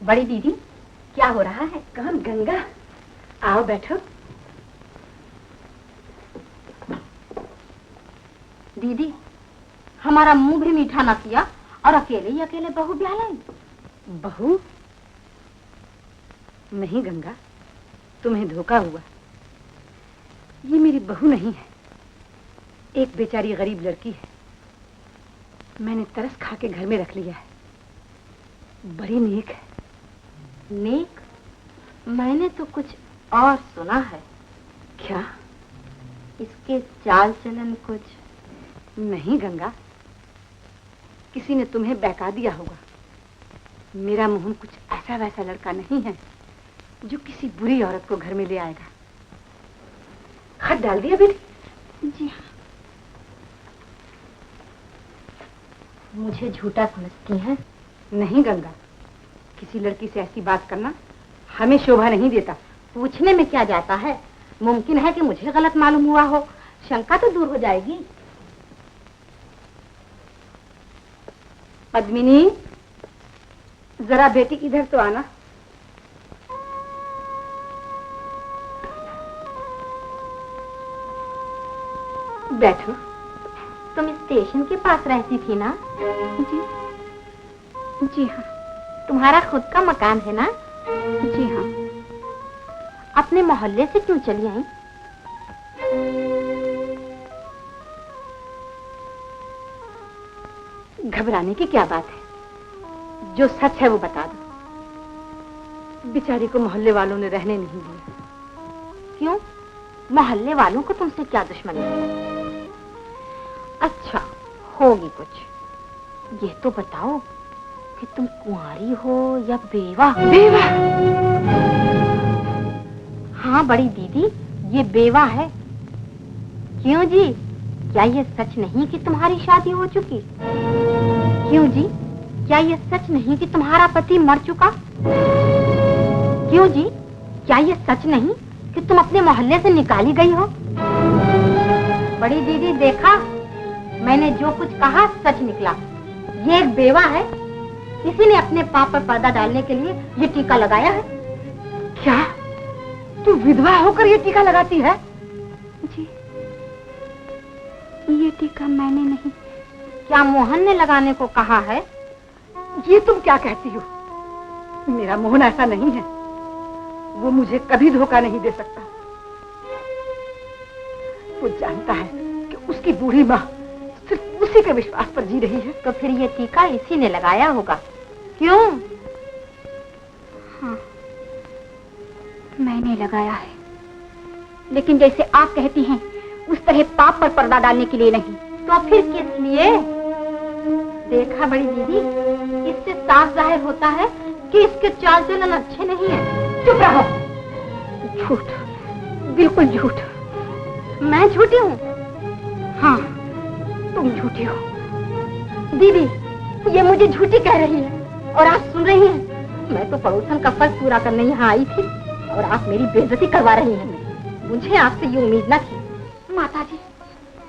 बड़ी दीदी, क्या हो रहा है? कौन? गंगा, आओ बैठो। दीदी, हमारा मुंह भी मीठा ना किया और अकेले ही अकेले बहू ब्याह लाई। बहू? नहीं गंगा, तुम्हें धोखा हुआ। ये मेरी बहू नहीं है, एक बेचारी गरीब लड़की है। मैंने तरस खा के घर में रख लिया है। बड़ी नेक है। नेक? मैंने तो कुछ और सुना है। क्या? इसके चाल चलन कुछ। नहीं गंगा, किसी ने तुम्हें बहका दिया होगा। मेरा मोहन कुछ ऐसा वैसा लड़का नहीं है जो किसी बुरी औरत को घर में ले आएगा। खत डाल दिया बेटी? जी हाँ। मुझे झूठा समझती हैं? नहीं गंगा, किसी लड़की से ऐसी बात करना हमें शोभा नहीं देता। पूछने में क्या जाता है, मुमकिन है कि मुझे गलत मालूम हुआ हो, शंका तो दूर हो जाएगी। पद्मिनी, जरा बेटी इधर तो आना। बैठो। तुम स्टेशन के पास रहती थी ना? जी। जी हाँ। तुम्हारा खुद का मकान है ना? जी हाँ। अपने मोहल्ले से क्यों चली आई? घबराने की क्या बात है, जो सच है वो बता दो। बेचारी को मोहल्ले वालों ने रहने नहीं दिया। क्यों? मोहल्ले वालों को तुमसे क्या दुश्मनी है? अच्छा, होगी कुछ। ये तो बताओ कि तुम कुंवारी हो या बेवा? बेवा? हाँ बड़ी दीदी, ये बेवा है। क्यों जी, क्या ये सच नहीं कि तुम्हारी शादी हो चुकी? क्यों जी, क्या ये सच नहीं कि तुम्हारा पति मर चुका? क्यों जी, क्या ये सच नहीं कि तुम अपने मोहल्ले से निकाली गई हो? बड़ी दीदी देखा, मैंने जो कुछ कहा सच निकला। ये एक बेवा है, इसी ने अपने पाप पर पर्दा डालने के लिए ये टीका लगाया है। क्या? तू विधवा होकर ये टीका लगाती है? जी, ये टीका मैंने नहीं। क्या मोहन ने लगाने को कहा है? ये तुम क्या कहती हो? मेरा मोहन ऐसा नहीं है। वो मुझे कभी धोखा नहीं दे सकता। वो जानता है कि उसकी बूढ़ी माँ सिर्फ उसी के विश्वास पर जी रही है। तो फिर ये टीका इसी ने लगाया होगा। क्यों? हाँ, मैंने लगाया है, लेकिन जैसे आप कहती हैं उस तरह पाप पर पर्दा डालने के लिए नहीं। तो फिर किस लिए? देखा बड़ी दीदी, इससे साफ जाहिर होता है कि इसके चाल चलन अच्छे नहीं है। चुप रहो। झूठ, बिल्कुल झूठ। मैं झूठी हूँ? हाँ, तुम झूठी हो। दीदी, ये मुझे झूठी कह रही है और आप सुन रही हैं। मैं तो पड़ोसन का फर्ज पूरा करने यहाँ आई थी और आप मेरी बेइज्जती करवा रही हैं। मुझे आपसे ये उम्मीद न थी। माताजी,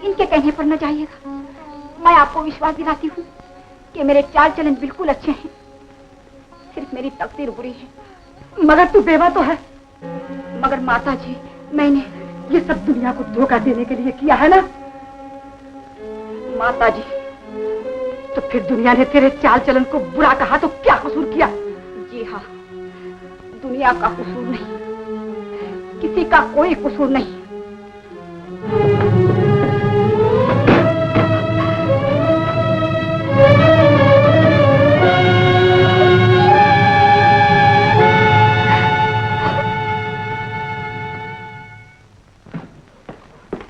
इनके कहने पर न जाइएगा। मैं आपको विश्वास दिलाती हूँ कि मेरे चाल चलन बिल्कुल अच्छे हैं, सिर्फ मेरी तकदीर बुरी है। मगर तू बेवा तो है। मगर माताजी, मैंने ये सब दुनिया को धोखा देने के लिए किया है ना? माताजी, तो फिर दुनिया ने तेरे चाल चलन को बुरा कहा तो क्या कसूर किया? जी हाँ, दुनिया का कसूर नहीं, किसी का कोई कसूर नहीं।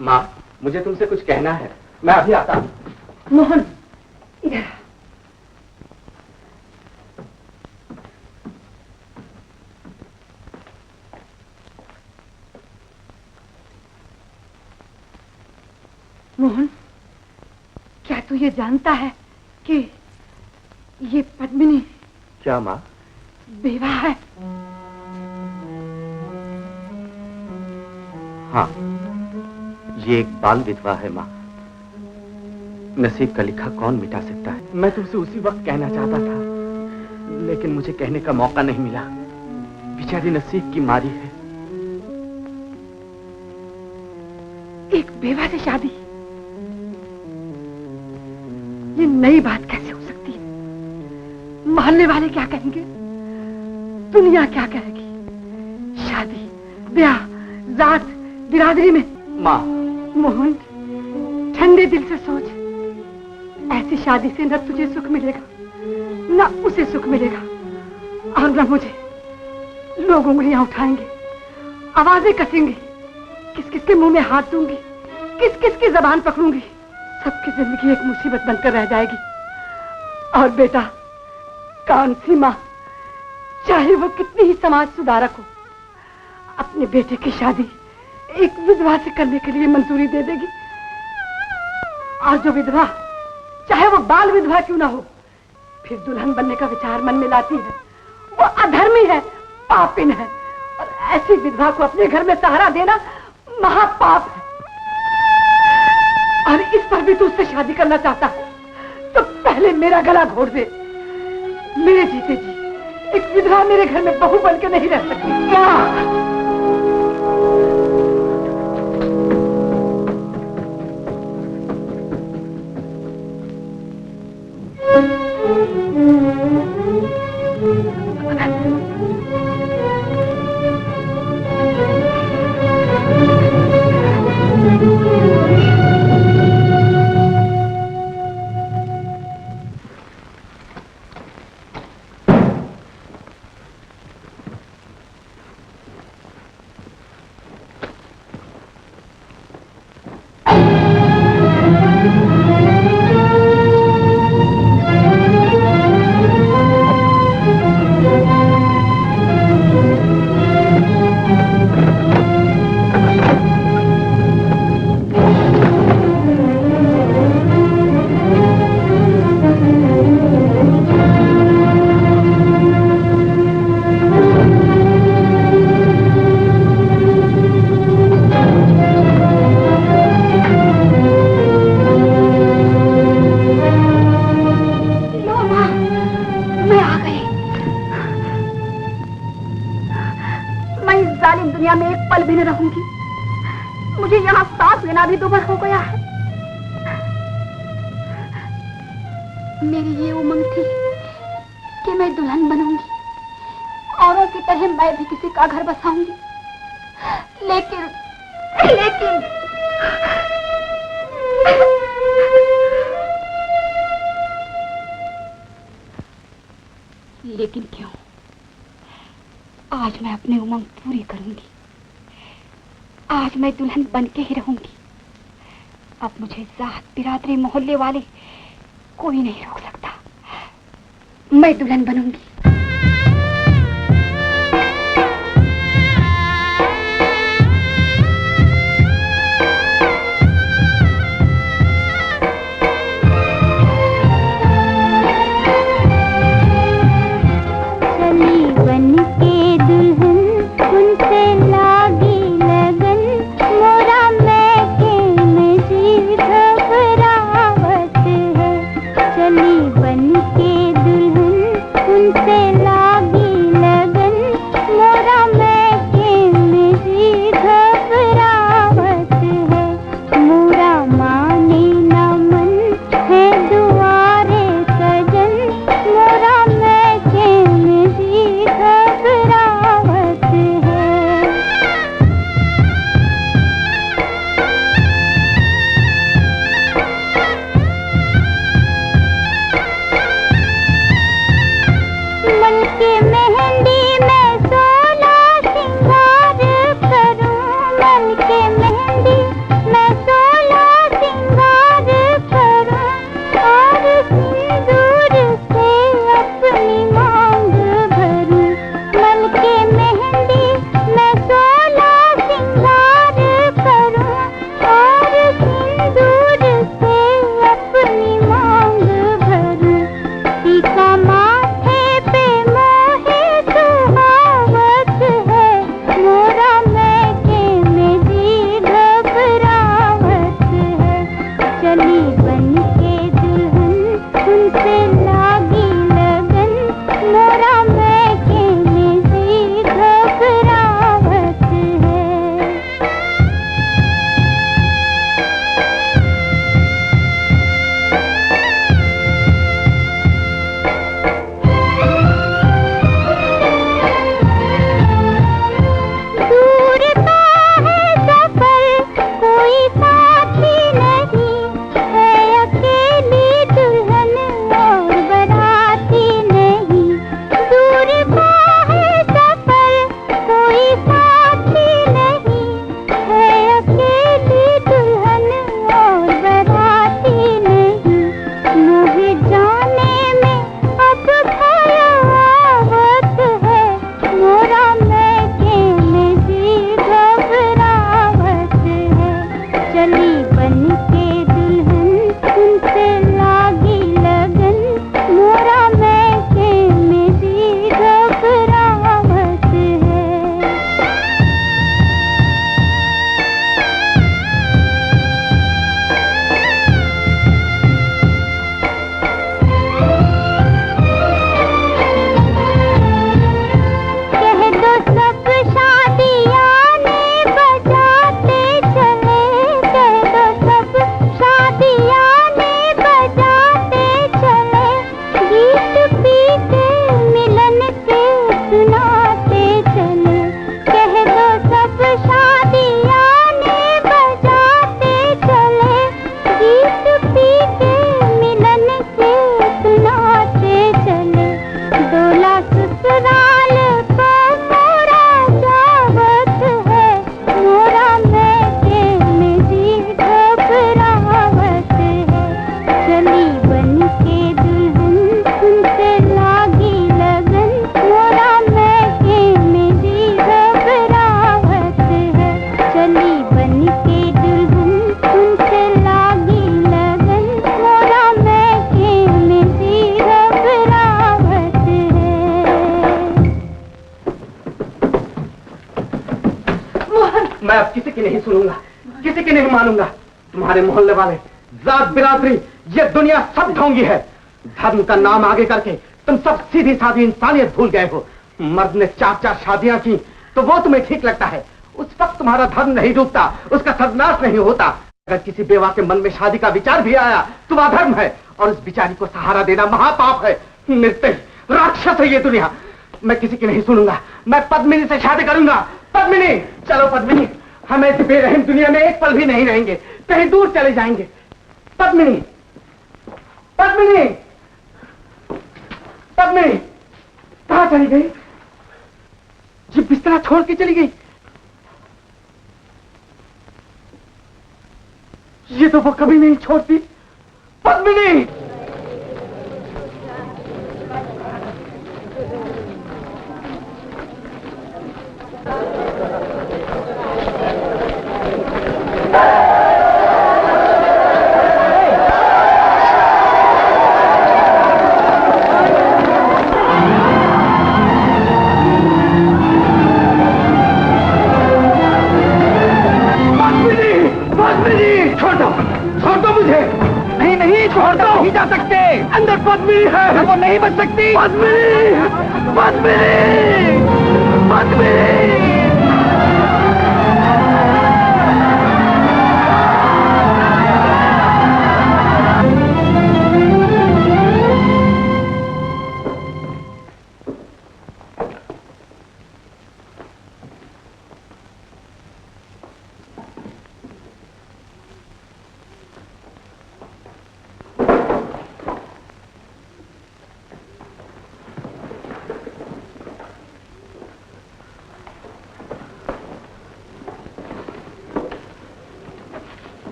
माँ, मुझे तुमसे कुछ कहना है। मैं अभी आता हूँ। मोहन, इधर। मोहन, क्या तू ये जानता है कि ये पद्मिनी क्या माँ? बेवा है? हाँ, ये एक बाल विधवा है माँ। नसीब का लिखा कौन मिटा सकता है? मैं तुमसे उसी वक्त कहना चाहता था, लेकिन मुझे कहने का मौका नहीं मिला। बेचारी नसीब की मारी है। एक बेवा से शादी? ये नई बात कैसे हो सकती है? मोहल्ले वाले क्या कहेंगे? दुनिया क्या कहेगी? शादी, ब्याह, जात, बिरादरी में। माँ। मोहन, ठंडे दिल से सोच। ऐसी शादी से न तुझे सुख मिलेगा, न उसे सुख मिलेगा, और न मुझे। लोग उंगलियां उठाएंगे, आवाजें कसेंगे, किस किस के मुंह में हाथ दूंगी, किस किस की जबान पकड़ूंगी। सबकी जिंदगी एक मुसीबत बनकर रह जाएगी। और बेटा, कांसी माँ, चाहे वो कितनी ही समाज सुधारक हो, अपने बेटे की शादी एक विधवा से करने के लिए मंजूरी दे देगी। और जो विधवा, चाहे वो बाल विधवा क्यों ना हो, फिर दुल्हन बनने का विचार मन में लाती है, वो अधर्मी है, पापिन है। और ऐसी विधवा को अपने घर में सहारा देना महापाप है। और इस पर भी तू उससे शादी करना चाहता है, तो पहले मेरा गला घोट दे। मेरे जीते जी एक विधवा मेरे घर में बहू बन के नहीं रह सकती। क्या? मुझे यहाँ सांस लेना भी दुभर हो गया है। मेरी ये उमंग थी कि मैं दुल्हन बनूंगी, औरों की तरह मैं भी किसी का घर बसाऊंगी, लेकिन लेकिन क्यों? आज मैं अपनी उमंग पूरी करूंगी। आज मैं दुल्हन बन के ही रहूंगी। अब मुझे जात बिरादरी मोहल्ले वाले कोई नहीं रोक सकता। मैं दुल्हन बनूंगी। मैं अब किसी की नहीं सुनूंगा, किसी की नहीं मानूंगा। तुम्हारे मोहल्ले वाले, जात बिरादरी, ये दुनिया सब ढोंगी है। धर्म का नाम आगे करके तुम सब सीधी सादी इंसानियत भूल गए हो। मर्द ने 4-4 शादियां की तो वो तुम्हें ठीक लगता है, उस वक्त तुम्हारा धर्म नहीं डूबता, उसका सर्वनाश नहीं होता। अगर किसी बेवा के मन में शादी का विचार भी आया तो वह धर्म है, और उस बिचारी को सहारा देना महापाप है। निर्दयी राक्षस है ये दुनिया। मैं किसी की नहीं सुनूंगा, मैं पद्मिनी से शादी करूंगा। पद्मिनी, चलो पद्मिनी, हम ऐसी बेरहम दुनिया में एक पल भी नहीं रहेंगे, कहीं दूर चले जाएंगे। पद्मिनी, पद्मिनी, पद्मिनी, कहां चली गई? ये बिस्तरा छोड़ के चली गई। ये तो वो कभी नहीं छोड़ती। पद्मिनी, नहीं जा सकते। अंदर पद्मिनी है, वो नहीं बच सकती। पद्मिनी, पद्मिनी, पद्मिनी।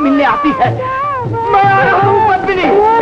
मिलने आती है। मैं आ रहा हूँ पद्मिनी।